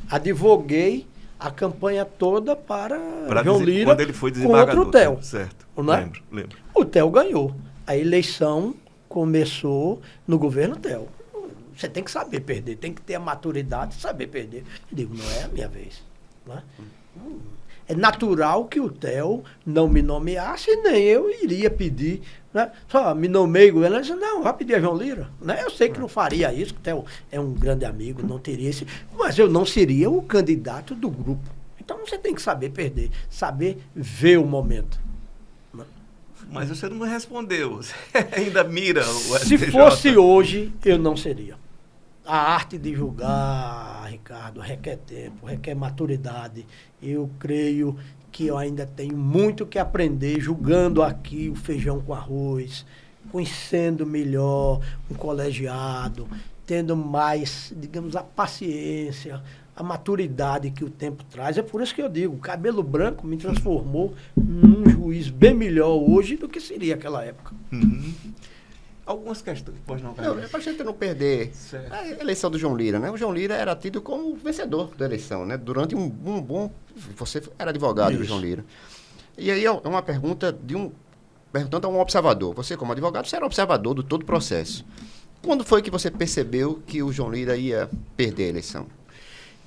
[SPEAKER 3] Advoguei a campanha toda para João Lira
[SPEAKER 4] quando ele foi desembargador,
[SPEAKER 3] contra o Theo.
[SPEAKER 4] Certo,
[SPEAKER 3] Né?
[SPEAKER 4] Lembro.
[SPEAKER 3] O Theo ganhou. A eleição começou no governo Theo. Você tem que saber perder, tem que ter a maturidade de saber perder. Eu digo, não é a minha vez. Né? É natural que o Theo não me nomeasse, nem eu iria pedir. Né? Só me nomeei governador, disse, não, vai pedir a João Lira. Né? Eu sei que não faria isso, que o Theo é um grande amigo, não teria esse. Mas eu não seria o candidato do grupo. Então você tem que saber perder, saber ver o momento. Né?
[SPEAKER 4] Mas você não me respondeu. Você ainda mira o
[SPEAKER 3] Se
[SPEAKER 4] STJ.
[SPEAKER 3] fosse hoje, eu não seria. A arte de julgar, Ricardo, requer tempo, requer maturidade. Eu creio que eu ainda tenho muito que aprender julgando aqui o feijão com arroz, conhecendo melhor um colegiado, tendo mais, digamos, a paciência, a maturidade que o tempo traz. É por isso que eu digo, o cabelo branco me transformou num juiz bem melhor hoje do que seria aquela época.
[SPEAKER 4] Algumas questões, pois não,
[SPEAKER 1] Não, é para a gente não perder a eleição do João Lira, né? O João Lira era tido como vencedor da eleição, né? Durante um bom... Você era advogado do João Lira. E aí é uma pergunta perguntando a um observador. Você, como advogado, você era observador de todo o processo. Quando foi que você percebeu que o João Lira ia perder a eleição?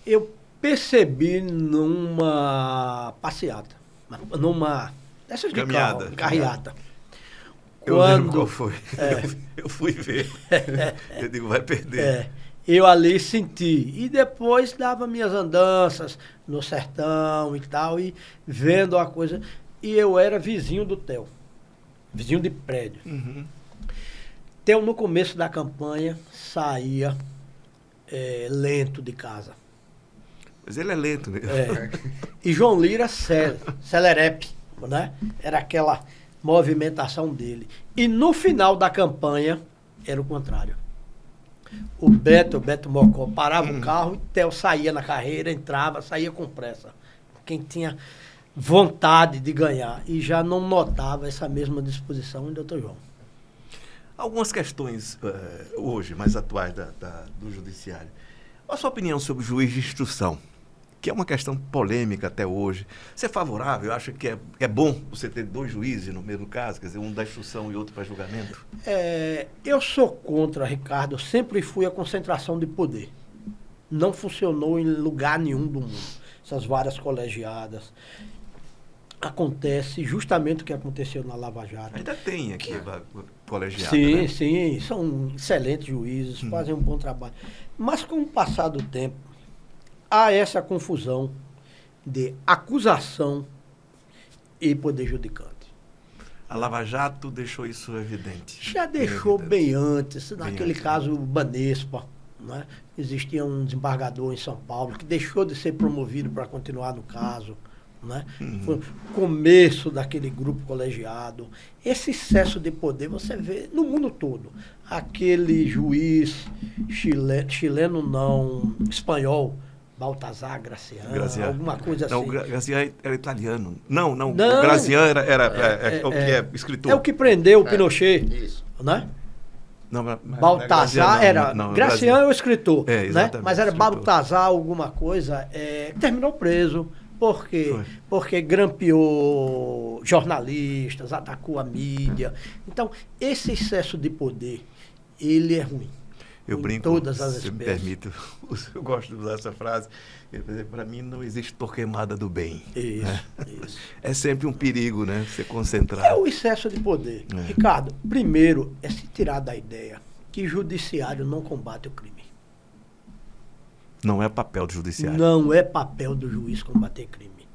[SPEAKER 3] Eu percebi numa passeata, dessas de
[SPEAKER 4] Caminhada.
[SPEAKER 3] carro, carreata.
[SPEAKER 4] Eu lembro qual foi. Eu fui ver. Eu digo, vai perder.
[SPEAKER 3] Eu ali senti. E depois dava minhas andanças no sertão e tal, e vendo a coisa. E eu era vizinho do Theo. Vizinho de prédio. Theo, no começo da campanha, saía lento de casa.
[SPEAKER 4] Mas ele é lento, né?
[SPEAKER 3] E João Lira, celerepe, né? Era aquela movimentação dele. E no final da campanha, era o contrário. O Beto Mocó, parava o carro e Theo saía na carreira, entrava, saía com pressa. Quem tinha vontade de ganhar. E já não notava essa mesma disposição em Dr. João.
[SPEAKER 4] Algumas questões hoje, mais atuais do judiciário. Qual a sua opinião sobre o juiz de instrução? Que é uma questão polêmica até hoje. Você é favorável? Acha que é bom você ter dois juízes no mesmo caso? Quer dizer, um da instrução e outro para julgamento?
[SPEAKER 3] Eu sou contra, Ricardo. Eu sempre fui a concentração de poder. Não funcionou em lugar nenhum do mundo. Essas várias colegiadas. Acontece justamente o que aconteceu na Lava Jato.
[SPEAKER 4] Ainda tem aqui colegiada,
[SPEAKER 3] sim,
[SPEAKER 4] né?
[SPEAKER 3] Sim. São excelentes juízes, fazem um bom trabalho. Mas com o passar do tempo, há essa confusão de acusação e poder judicante.
[SPEAKER 4] A Lava Jato deixou isso evidente.
[SPEAKER 3] Já deixou bem antes,
[SPEAKER 4] Bem
[SPEAKER 3] naquele
[SPEAKER 4] antes,
[SPEAKER 3] caso Banespa, né? Existia um desembargador em São Paulo que deixou de ser promovido para continuar no caso. Né? Foi o começo daquele grupo colegiado. Esse excesso de poder você vê no mundo todo. Aquele juiz chileno não, espanhol, Baltazar Gracián, alguma coisa
[SPEAKER 4] não,
[SPEAKER 3] assim.
[SPEAKER 4] O Gracián era italiano. Não. O Gracián era o que é escritor.
[SPEAKER 3] É o que prendeu o Pinochet.
[SPEAKER 1] Isso.
[SPEAKER 3] né?
[SPEAKER 4] Não,
[SPEAKER 3] Baltazar era. Gracián é o escritor.
[SPEAKER 4] Né?
[SPEAKER 3] Mas era Baltazar alguma coisa. Terminou preso. Por quê? Porque grampeou jornalistas, atacou a mídia. Então, esse excesso de poder, ele é ruim.
[SPEAKER 4] Eu brinco,
[SPEAKER 3] todas as
[SPEAKER 4] se me permite, eu gosto de usar essa frase. Para mim, não existe torquemada do bem.
[SPEAKER 3] Isso,
[SPEAKER 4] né?
[SPEAKER 3] isso.
[SPEAKER 4] É sempre um perigo, né? Você concentrar.
[SPEAKER 3] É o excesso de poder. Ricardo, primeiro é se tirar da ideia que judiciário não combate o crime.
[SPEAKER 4] Não é papel do judiciário.
[SPEAKER 3] Não é papel do juiz combater crime.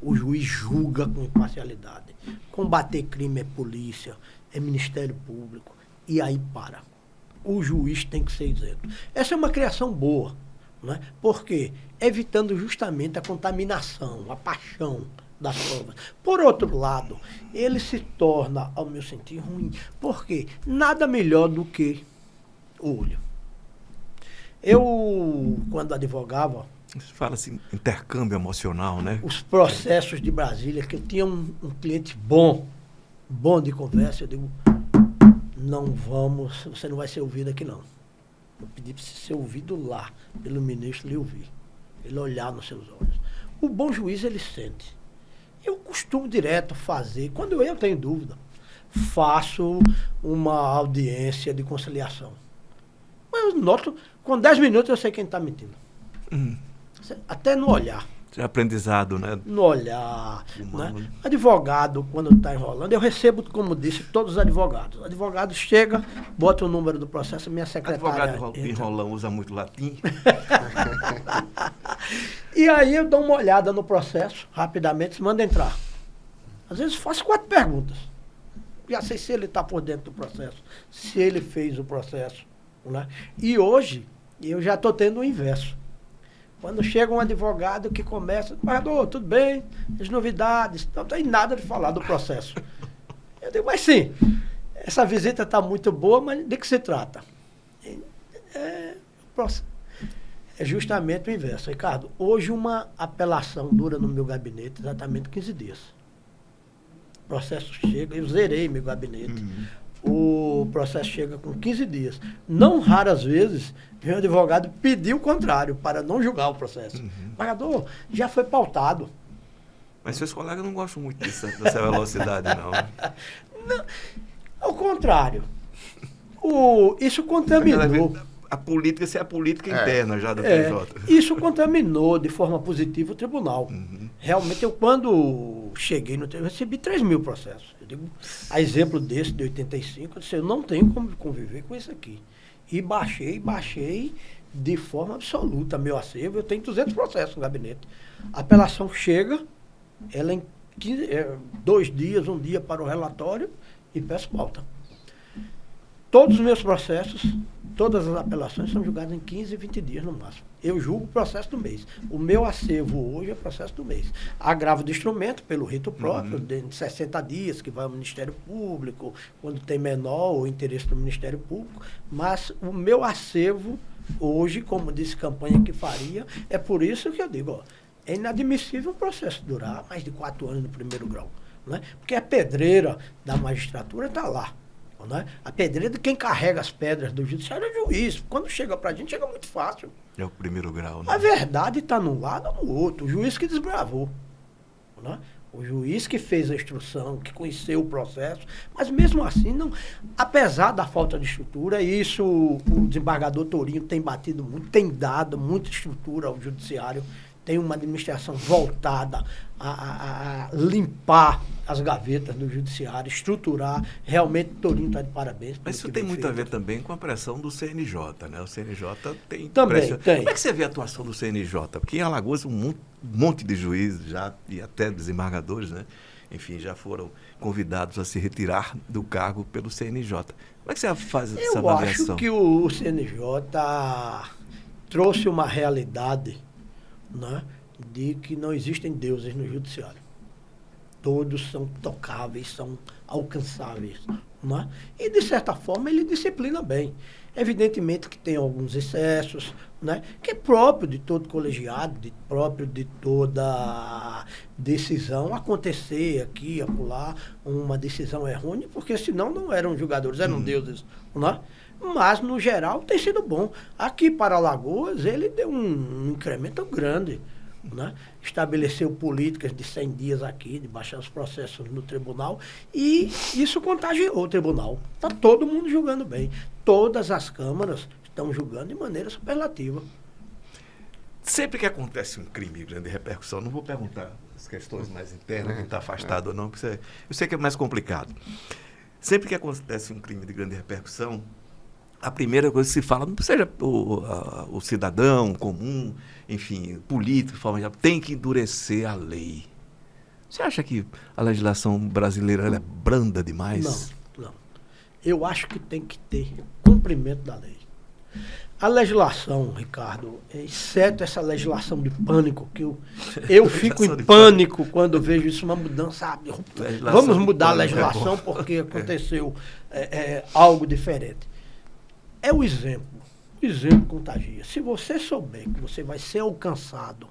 [SPEAKER 3] O juiz julga com imparcialidade. Combater crime é polícia, é Ministério Público, e aí para. O juiz tem que ser isento. Essa é uma criação boa, né? Porque evitando justamente a contaminação, a paixão das provas. Por outro lado, ele se torna, ao meu sentir, ruim. Por quê? Nada melhor do que o olho. Eu, quando advogava...
[SPEAKER 4] Você fala assim, intercâmbio emocional, né?
[SPEAKER 3] Os processos de Brasília, que eu tinha um cliente bom de conversa, eu digo, não vamos, você não vai ser ouvido aqui não. Eu pedi para você ser ouvido lá, pelo ministro lhe ouvir. Ele olhar nos seus olhos. O bom juiz, ele sente. Eu costumo direto fazer, quando eu tenho dúvida, faço uma audiência de conciliação. Mas eu noto, com 10 minutos eu sei quem está mentindo. Até no olhar.
[SPEAKER 4] É aprendizado, né?
[SPEAKER 3] No olhar. Né? Advogado, quando está enrolando, eu recebo, como disse, todos os advogados. O advogado chega, bota o número do processo, minha secretária...
[SPEAKER 4] Advogado enrolão usa muito latim.
[SPEAKER 3] E aí eu dou uma olhada no processo, rapidamente, manda entrar. Às vezes faço 4 perguntas. Já sei se ele está por dentro do processo, se ele fez o processo. Né? E hoje, eu já estou tendo o inverso. Quando chega um advogado que começa, advogado, tudo bem, as novidades, não tem nada de falar do processo. Eu digo, mas sim, essa visita está muito boa, mas de que se trata? É justamente o inverso. Ricardo, hoje uma apelação dura no meu gabinete exatamente 15 dias. O processo chega, eu zerei meu gabinete. O processo chega com 15 dias. Não raras vezes, vem um advogado pedir o contrário, para não julgar o processo. Pagador, já foi pautado.
[SPEAKER 4] Mas seus colegas não gostam muito dessa velocidade, não.
[SPEAKER 3] Não, ao contrário. Isso contaminou.
[SPEAKER 4] A política, essa é a política interna já do PJ.
[SPEAKER 3] Isso contaminou de forma positiva o tribunal. Realmente, eu quando cheguei no tribunal, recebi 3.000 processos. Eu digo, a exemplo desse, de 85, eu disse, eu não tenho como conviver com isso aqui. E baixei de forma absoluta meu acervo. Eu tenho 200 processos no gabinete. A apelação chega, ela em 2 dias, 1 dia para o relatório e peço pauta. Todos os meus processos, todas as apelações são julgadas em 15, 20 dias no máximo. Eu julgo o processo do mês. O meu acervo hoje é o processo do mês. Agravo de instrumento pelo rito próprio, de 60 dias, que vai ao Ministério Público, quando tem menor o interesse do Ministério Público. Mas o meu acervo hoje, como disse campanha que faria, é por isso que eu digo, é inadmissível um processo durar mais de 4 anos no primeiro grau. Né? Porque a pedreira da magistratura está lá. Né? A pedreira de quem carrega as pedras do judiciário é o juiz. Quando chega pra gente, chega muito fácil.
[SPEAKER 4] É o primeiro grau, né?
[SPEAKER 3] A verdade está num lado ou no outro. O juiz que desbravou. Né? O juiz que fez a instrução, que conheceu o processo. Mas mesmo assim, não, apesar da falta de estrutura, isso o desembargador Tourinho tem batido muito, tem dado muita estrutura ao judiciário. Tem uma administração voltada a limpar as gavetas do judiciário, estruturar. Realmente, Torinho está de parabéns.
[SPEAKER 4] Mas isso tem muito a ver também com a pressão do CNJ, né? O CNJ tem
[SPEAKER 3] também
[SPEAKER 4] pressão.
[SPEAKER 3] tem.
[SPEAKER 4] Como é que você vê a atuação do CNJ? Porque em Alagoas um monte de juízes já, e até desembargadores, né? Enfim, já foram convidados a se retirar do cargo pelo CNJ. Como é que você faz essa avaliação?
[SPEAKER 3] Eu acho que o CNJ trouxe uma realidade, né, de que não existem deuses no judiciário. Todos são tocáveis, são alcançáveis. Né? E, de certa forma, ele disciplina bem. Evidentemente que tem alguns excessos, né, que é próprio de todo colegiado, próprio de toda decisão acontecer aqui, acolá, uma decisão errônea, porque senão não eram jogadores, eram deuses. Né? Mas, no geral, tem sido bom. Aqui para Alagoas, ele deu um incremento grande. Né? Estabeleceu políticas de 100 dias aqui, de baixar os processos no tribunal, e isso contagiou o tribunal. Está todo mundo julgando bem. Todas as câmaras estão julgando de maneira superlativa.
[SPEAKER 4] Sempre que acontece um crime de grande repercussão, não vou perguntar as questões mais internas, quem está afastado ou não, porque eu sei que é mais complicado. Sempre que acontece um crime de grande repercussão, a primeira coisa que se fala, não seja o cidadão comum, enfim, político, de forma geral, tem que endurecer a lei. Você acha que a legislação brasileira ela é branda demais?
[SPEAKER 3] Não. Eu acho que tem que ter cumprimento da lei. A legislação, Ricardo, exceto essa legislação de pânico, que eu fico em pânico quando vejo isso, uma mudança. Vamos mudar a legislação porque aconteceu algo diferente. É o exemplo. O exemplo contagia. Se você souber que você vai ser alcançado,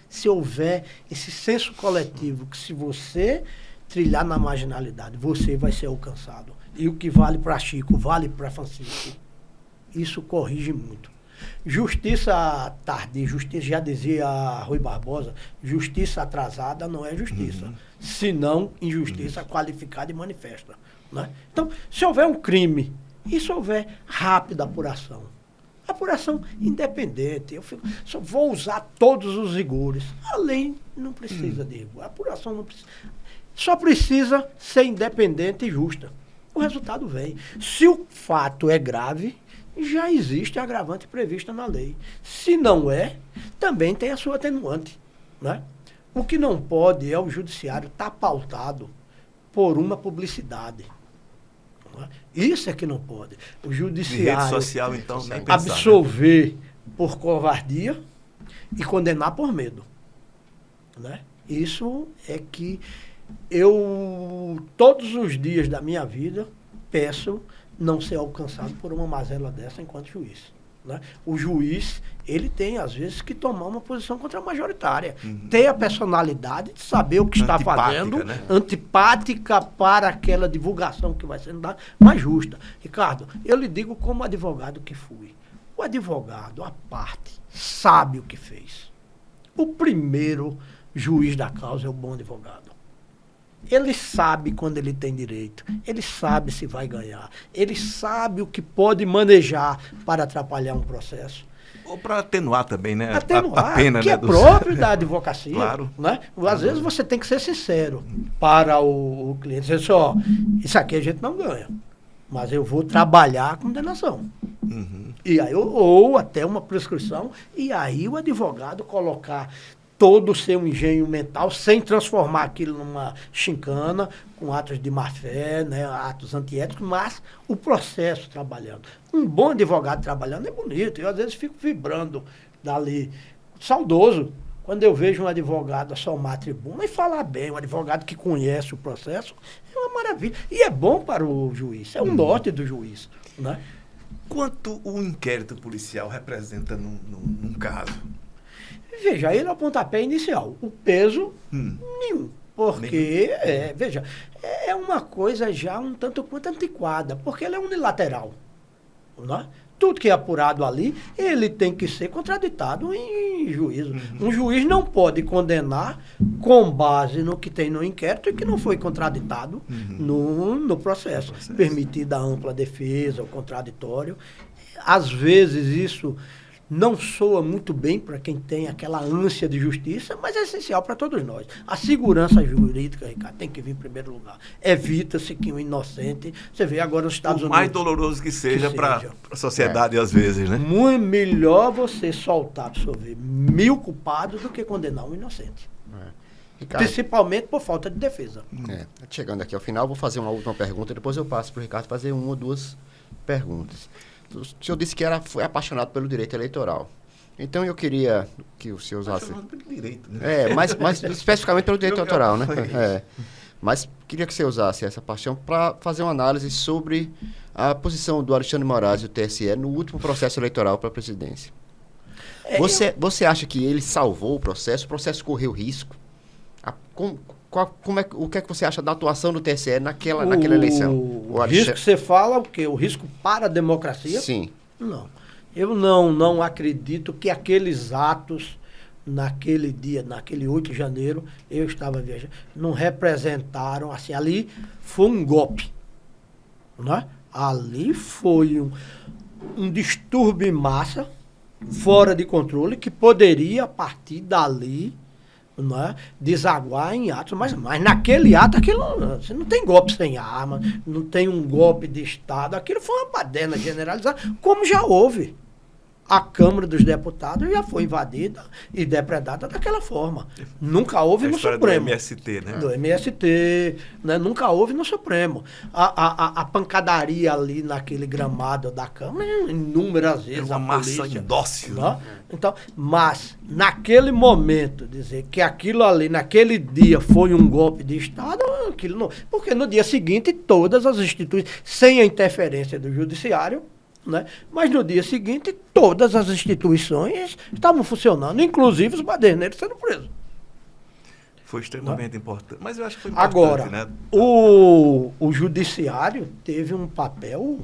[SPEAKER 3] se houver esse senso coletivo, que se você trilhar na marginalidade, você vai ser alcançado. E o que vale para Chico, vale para Francisco. Isso corrige muito. Justiça tardia, justiça, já dizia Rui Barbosa, justiça atrasada não é justiça, senão injustiça qualificada e manifesta. Né? Então, se houver um crime, e se houver rápida apuração independente, só vou usar todos os rigores. A lei não precisa de rigor, a apuração não precisa. Só precisa ser independente e justa. O resultado vem. Se o fato é grave, já existe agravante prevista na lei. Se não é, também tem a sua atenuante. Né? O que não pode é o judiciário estar pautado por uma publicidade. Isso é que não pode. O judiciário
[SPEAKER 4] rede social, então, nem pensar,
[SPEAKER 3] absolver, né, por covardia e condenar por medo. Né? Isso é que eu, todos os dias da minha vida, peço não ser alcançado por uma mazela dessa enquanto juiz. Né? O juiz, ele tem, às vezes, que tomar uma posição contra a majoritária. Ter a personalidade de saber o que está fazendo, né? Antipática para aquela divulgação que vai sendo dada, mas justa. Ricardo, eu lhe digo como advogado que fui. O advogado, a parte, sabe o que fez. O primeiro juiz da causa é o bom advogado. Ele sabe quando ele tem direito, ele sabe se vai ganhar, ele sabe o que pode manejar para atrapalhar um processo.
[SPEAKER 4] Ou para atenuar também, né?
[SPEAKER 3] Atenuar,
[SPEAKER 4] a pena,
[SPEAKER 3] que
[SPEAKER 4] né,
[SPEAKER 3] é próprio da advocacia.
[SPEAKER 4] Claro.
[SPEAKER 3] Né? Às vezes você tem que ser sincero para o cliente. Dizer assim, ó, isso aqui a gente não ganha, mas eu vou trabalhar a condenação. E aí, ou até uma prescrição, e aí o advogado colocar todo o seu engenho mental, sem transformar aquilo numa chincana, com atos de má-fé, né, atos antiéticos, mas o processo trabalhando. Um bom advogado trabalhando é bonito. Eu, às vezes, fico vibrando dali, saudoso, quando eu vejo um advogado assomar a tribuna e falar bem, um advogado que conhece o processo, é uma maravilha. E é bom para o juiz, é o norte do juiz. Né?
[SPEAKER 4] Quanto o inquérito policial representa num caso?
[SPEAKER 3] Veja, ele é o pontapé inicial. O peso, nenhum. Porque, veja, é uma coisa já um tanto quanto antiquada, porque ele é unilateral. Né? Tudo que é apurado ali, ele tem que ser contraditado em juízo. Um juiz não pode condenar com base no que tem no inquérito e que não foi contraditado no processo. Permitida a ampla defesa, o contraditório. Às vezes isso não soa muito bem para quem tem aquela ânsia de justiça, mas é essencial para todos nós. A segurança jurídica, Ricardo, tem que vir em primeiro lugar. Evita-se que um inocente... Você vê agora nos Estados Unidos...
[SPEAKER 4] O mais doloroso que seja para a sociedade, às vezes, né?
[SPEAKER 3] Muito melhor você soltar, absorver 1000 culpados do que condenar um inocente.
[SPEAKER 1] Ricardo,
[SPEAKER 3] Principalmente por falta de defesa.
[SPEAKER 1] chegando aqui ao final, vou fazer uma última pergunta, depois eu passo para o Ricardo fazer uma ou duas perguntas. O senhor disse que foi apaixonado pelo direito eleitoral. Então eu queria que o senhor usasse...
[SPEAKER 2] Apaixonado pelo direito, né?
[SPEAKER 1] Mas especificamente pelo direito eleitoral, né?
[SPEAKER 2] Foi isso.
[SPEAKER 1] Mas queria que você usasse essa paixão para fazer uma análise sobre a posição do Alexandre Moraes e do TSE no último processo eleitoral para a presidência. Você acha que ele salvou o processo? O processo correu risco? O que é que você acha da atuação do TSE naquela eleição?
[SPEAKER 3] O risco que você fala, o quê? O risco para a democracia?
[SPEAKER 1] Sim.
[SPEAKER 3] Não. Eu não acredito que aqueles atos, naquele dia, naquele 8 de janeiro, eu estava viajando, não representaram, assim, ali foi um golpe. Né? Ali foi um distúrbio em massa, fora de controle, que poderia, a partir dali, né, desaguar em atos, mas naquele ato, você não tem golpe sem arma, não tem um golpe de Estado, aquilo foi uma baderna generalizada, como já houve. A Câmara dos Deputados já foi invadida e depredada daquela forma. Nunca houve no Supremo.
[SPEAKER 4] Do MST, né?
[SPEAKER 3] Do MST, né? Nunca houve no Supremo. A pancadaria ali naquele gramado da Câmara, inúmeras vezes.
[SPEAKER 4] Uma massa indócil.
[SPEAKER 3] Né? Então, mas, naquele momento, dizer que aquilo ali, naquele dia, foi um golpe de Estado, aquilo não. Porque no dia seguinte, todas as instituições, sem a interferência do Judiciário, né? Mas no dia seguinte, todas as instituições estavam funcionando, inclusive os baderneiros sendo presos.
[SPEAKER 4] Foi extremamente importante. Mas eu acho que foi importante,
[SPEAKER 3] agora,
[SPEAKER 4] né?
[SPEAKER 3] O judiciário teve um papel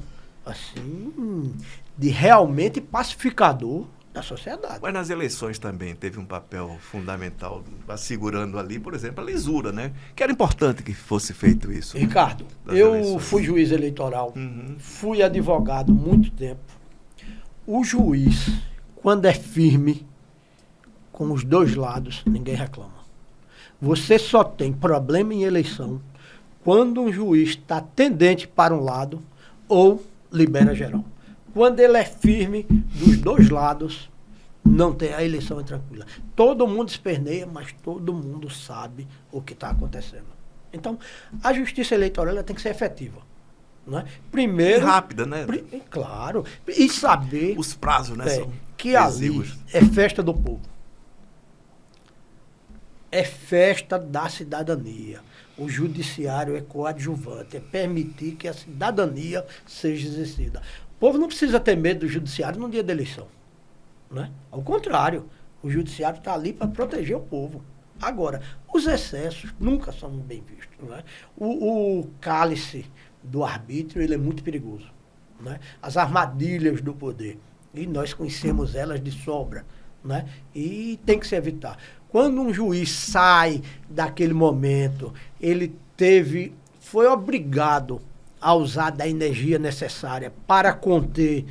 [SPEAKER 3] assim de realmente pacificador da sociedade.
[SPEAKER 4] Mas nas eleições também teve um papel fundamental, assegurando ali, por exemplo, a lisura, né? Que era importante que fosse feito isso.
[SPEAKER 3] Ricardo, eu fui juiz eleitoral, fui advogado muito tempo. O juiz, quando é firme com os dois lados, ninguém reclama. Você só tem problema em eleição quando um juiz está tendente para um lado ou libera geral. Quando ele é firme dos dois lados, não tem, a eleição é tranquila. Todo mundo esperneia, mas todo mundo sabe o que está acontecendo. Então, a justiça eleitoral ela tem que ser efetiva. Né? Primeiro,
[SPEAKER 4] e rápida, né?
[SPEAKER 3] Claro. E saber
[SPEAKER 4] os prazos, né? São
[SPEAKER 3] que exíguos. Ali é festa do povo. É festa da cidadania. O judiciário é coadjuvante, é permitir que a cidadania seja exercida. O povo não precisa ter medo do judiciário no dia da eleição. Né? Ao contrário, o judiciário está ali para proteger o povo. Agora, os excessos nunca são bem vistos. Né? O cálice do arbítrio ele é muito perigoso. Né? As armadilhas do poder. E nós conhecemos elas de sobra. Né? E tem que se evitar. Quando um juiz sai daquele momento, ele foi obrigado a usar da energia necessária para conter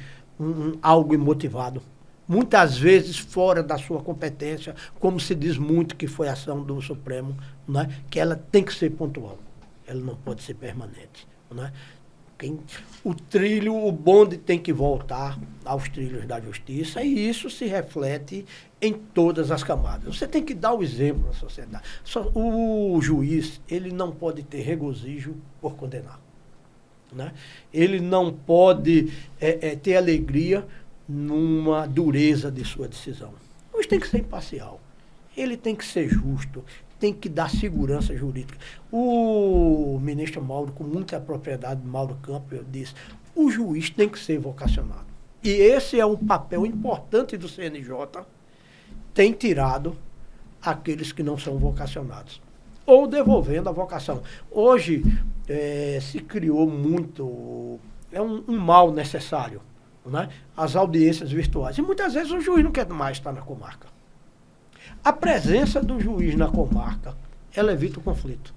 [SPEAKER 3] algo imotivado. Muitas vezes fora da sua competência, como se diz muito que foi a ação do Supremo, né? Que ela tem que ser pontual. Ela não pode ser permanente. Né? O bonde tem que voltar aos trilhos da justiça e isso se reflete em todas as camadas. Você tem que dar o exemplo na sociedade. O juiz, ele não pode ter regozijo por condenar. Né? Ele não pode ter alegria numa dureza de sua decisão. O juiz tem que ser imparcial. Ele tem que ser justo, tem que dar segurança jurídica. O ministro Mauro, com muita propriedade, Mauro Campos, disse, o juiz tem que ser vocacionado. E esse é um papel importante do CNJ, tem tirado aqueles que não são vocacionados. Ou devolvendo a vocação. Hoje, se criou muito, é um mal necessário, né? As audiências virtuais. E muitas vezes o juiz não quer mais estar na comarca. A presença do juiz na comarca, ela evita o conflito.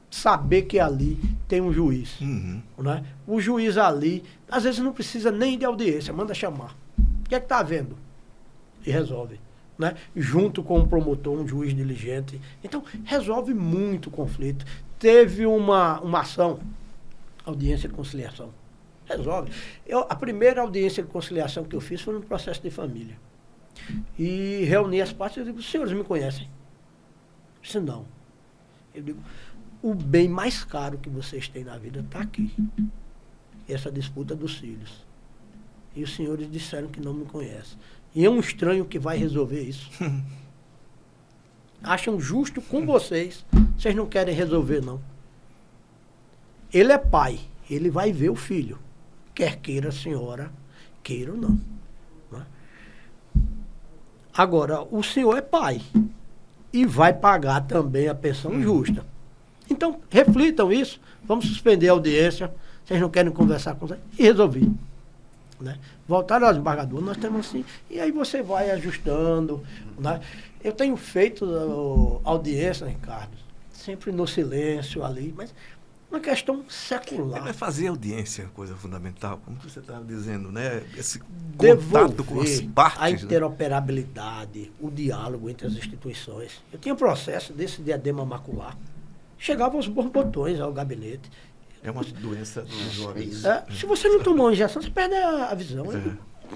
[SPEAKER 3] Saber que ali tem um juiz. Né? O juiz ali, às vezes não precisa nem de audiência, manda chamar. O que é que está havendo? E resolve. Né? Junto com um promotor, um juiz diligente. Então, resolve muito o conflito. Teve uma ação, audiência de conciliação. Resolve. A primeira audiência de conciliação que eu fiz foi no processo de família. E reuni as partes e digo, os senhores me conhecem? Eu disse, não. Eu digo, o bem mais caro que vocês têm na vida está aqui. Essa disputa dos filhos. E os senhores disseram que não me conhecem. E é um estranho que vai resolver isso. Acham justo com vocês. Vocês não querem resolver, não. Ele é pai. Ele vai ver o filho. Quer queira a senhora, queira ou não. Né? Agora, o senhor é pai. E vai pagar também a pensão justa. Então, reflitam isso. Vamos suspender a audiência. Vocês não querem conversar com vocês? E resolvi. Né? Voltaram ao desembargador, nós temos assim, e aí você vai ajustando. Né? Eu tenho feito audiência, Ricardo, sempre no silêncio ali, mas uma questão secular.
[SPEAKER 4] Vai fazer audiência, coisa fundamental, como você estava dizendo, né? Esse
[SPEAKER 3] Devolver
[SPEAKER 4] contato com as partes.
[SPEAKER 3] A interoperabilidade, o diálogo entre as instituições. Eu tinha processo desse diadema macular. Chegava aos borbotões ao gabinete.
[SPEAKER 4] É uma doença dos olhos.
[SPEAKER 3] Se você não tomou uma injeção, você perde a visão.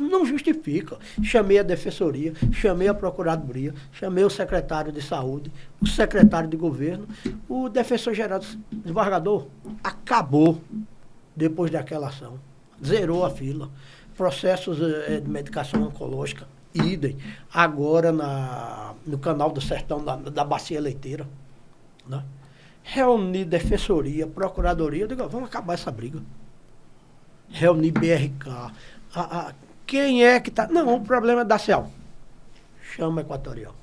[SPEAKER 3] Não justifica. Chamei a defensoria, chamei a procuradoria, chamei o secretário de saúde, o secretário de governo, o defensor-geral do desembargador. Acabou depois daquela ação. Zerou a fila. Processos de medicação oncológica, idem. Agora no canal do Sertão, da Bacia Leiteira. Né? Reunir defensoria, procuradoria, eu digo, vamos acabar essa briga. Reunir BRK. Quem é que está... Não, o problema é da CEL. Chama Equatorial.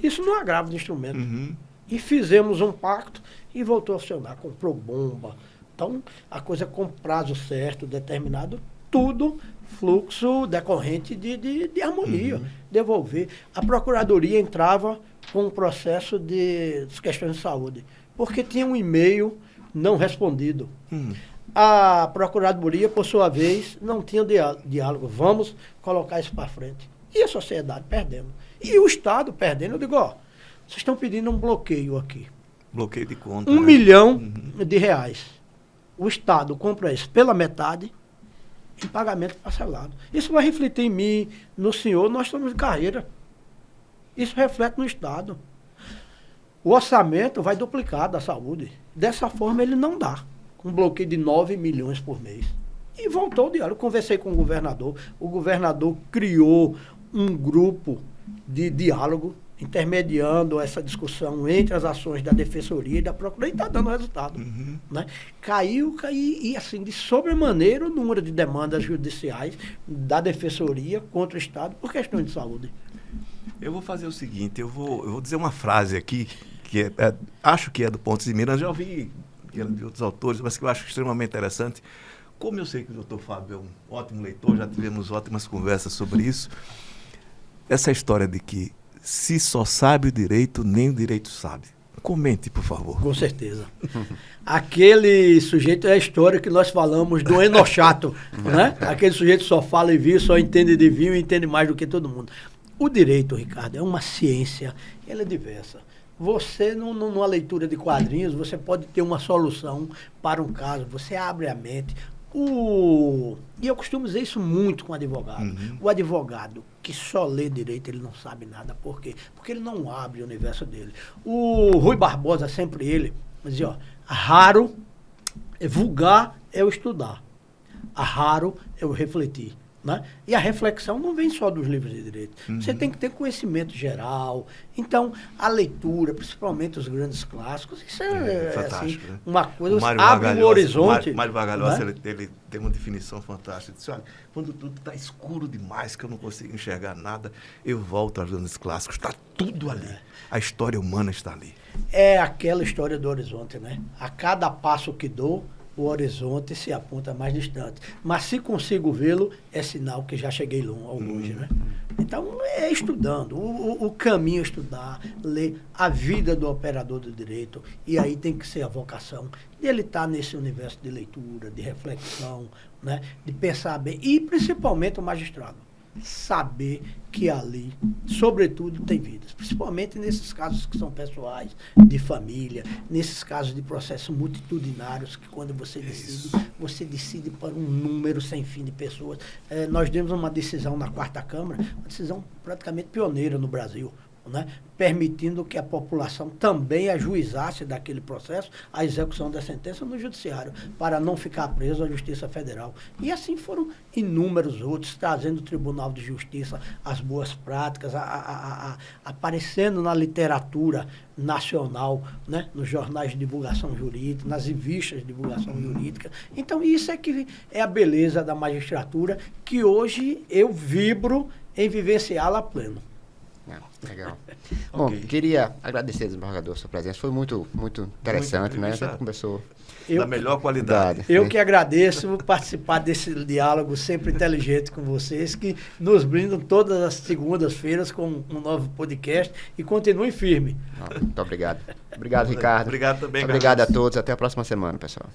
[SPEAKER 3] Isso não agrava o instrumento. E fizemos um pacto e voltou a funcionar. Comprou bomba. Então, a coisa com prazo certo, determinado, tudo fluxo decorrente de harmonia. Devolver. A procuradoria entrava com um processo de questões de saúde, porque tinha um e-mail não respondido. A procuradoria, por sua vez, não tinha diálogo. Vamos colocar isso para frente. E a sociedade perdendo. E o Estado perdendo. Eu digo, vocês estão pedindo um bloqueio aqui.
[SPEAKER 4] Bloqueio de conta.
[SPEAKER 3] 1 milhão de reais. O Estado compra isso pela metade em pagamento parcelado. Isso vai refletir em mim, no senhor, nós estamos de carreira. Isso reflete no Estado. O orçamento vai duplicar da saúde. Dessa forma, ele não dá. Com um bloqueio de 9 milhões por mês. E voltou o diálogo. Conversei com o governador criou um grupo de diálogo, intermediando essa discussão entre as ações da Defensoria e da Procuradoria, e está dando resultado. Né? Caiu, e assim, de sobremaneira o número de demandas judiciais da Defensoria contra o Estado por questões de saúde.
[SPEAKER 4] Eu vou fazer o seguinte, eu vou dizer uma frase aqui, que acho que é do Pontes de Minas, já ouvi de outros autores, mas que eu acho extremamente interessante. Como eu sei que o doutor Fábio é um ótimo leitor, já tivemos ótimas conversas sobre isso, essa história de que se só sabe o direito, nem o direito sabe. Comente, por favor.
[SPEAKER 3] Com certeza. Aquele sujeito é a história que nós falamos do enochato, né? Aquele sujeito só fala e viu, só entende de vinho e entende mais do que todo mundo. O direito, Ricardo, é uma ciência, ela é diversa. Você, numa leitura de quadrinhos, você pode ter uma solução para um caso, você abre a mente. E eu costumo dizer isso muito com o advogado. O advogado que só lê direito, ele não sabe nada. Por quê? Porque ele não abre o universo dele. O Rui Barbosa, sempre ele, dizia, raro, vulgar é o estudar. Raro é o refletir. Né? E a reflexão não vem só dos livros de direito. Você tem que ter conhecimento geral. Então, a leitura, principalmente os grandes clássicos, isso é
[SPEAKER 4] fantástico,
[SPEAKER 3] assim,
[SPEAKER 4] né?
[SPEAKER 3] uma coisa,
[SPEAKER 4] abre
[SPEAKER 3] o horizonte.
[SPEAKER 4] Mário Vargalhosa,
[SPEAKER 3] né?
[SPEAKER 4] ele tem uma definição fantástica. Ele disse, olha, quando tudo está escuro demais, que eu não consigo enxergar nada, eu volto aos grandes clássicos. Está tudo ali. A história humana está ali. É
[SPEAKER 3] aquela história do horizonte, né? A cada passo que dou, o horizonte se aponta mais distante. Mas se consigo vê-lo, é sinal que já cheguei ao longe, né? Então, é estudando. O caminho é estudar, ler a vida do operador do direito. E aí tem que ser a vocação dele estar nesse universo de leitura, de reflexão, né? De pensar bem. E, principalmente, o magistrado. saber que ali, sobretudo, tem vidas. Principalmente nesses casos que são pessoais, de família, nesses casos de processos multitudinários, que quando você decide para um número sem fim de pessoas. Nós demos uma decisão na 4ª Câmara, uma decisão praticamente pioneira no Brasil, né? Permitindo que a população também ajuizasse daquele processo a execução da sentença no judiciário, para não ficar preso à Justiça Federal. E assim foram inúmeros outros, trazendo o Tribunal de Justiça as boas práticas, aparecendo na literatura nacional, né? Nos jornais de divulgação jurídica, nas revistas de divulgação jurídica. Então, isso é que é a beleza da magistratura, que hoje eu vibro em vivenciá-la a pleno.
[SPEAKER 1] Legal. Bom, queria agradecer, desembargador, a sua presença. Foi muito interessante, né? A gente conversou
[SPEAKER 4] da melhor qualidade.
[SPEAKER 3] Eu que agradeço participar desse diálogo sempre inteligente com vocês, que nos brindam todas as segundas-feiras com um novo podcast e continuem firme.
[SPEAKER 1] Muito obrigado. Obrigado, Ricardo.
[SPEAKER 4] Obrigado também,
[SPEAKER 1] Obrigado a todos. Até a próxima semana, pessoal.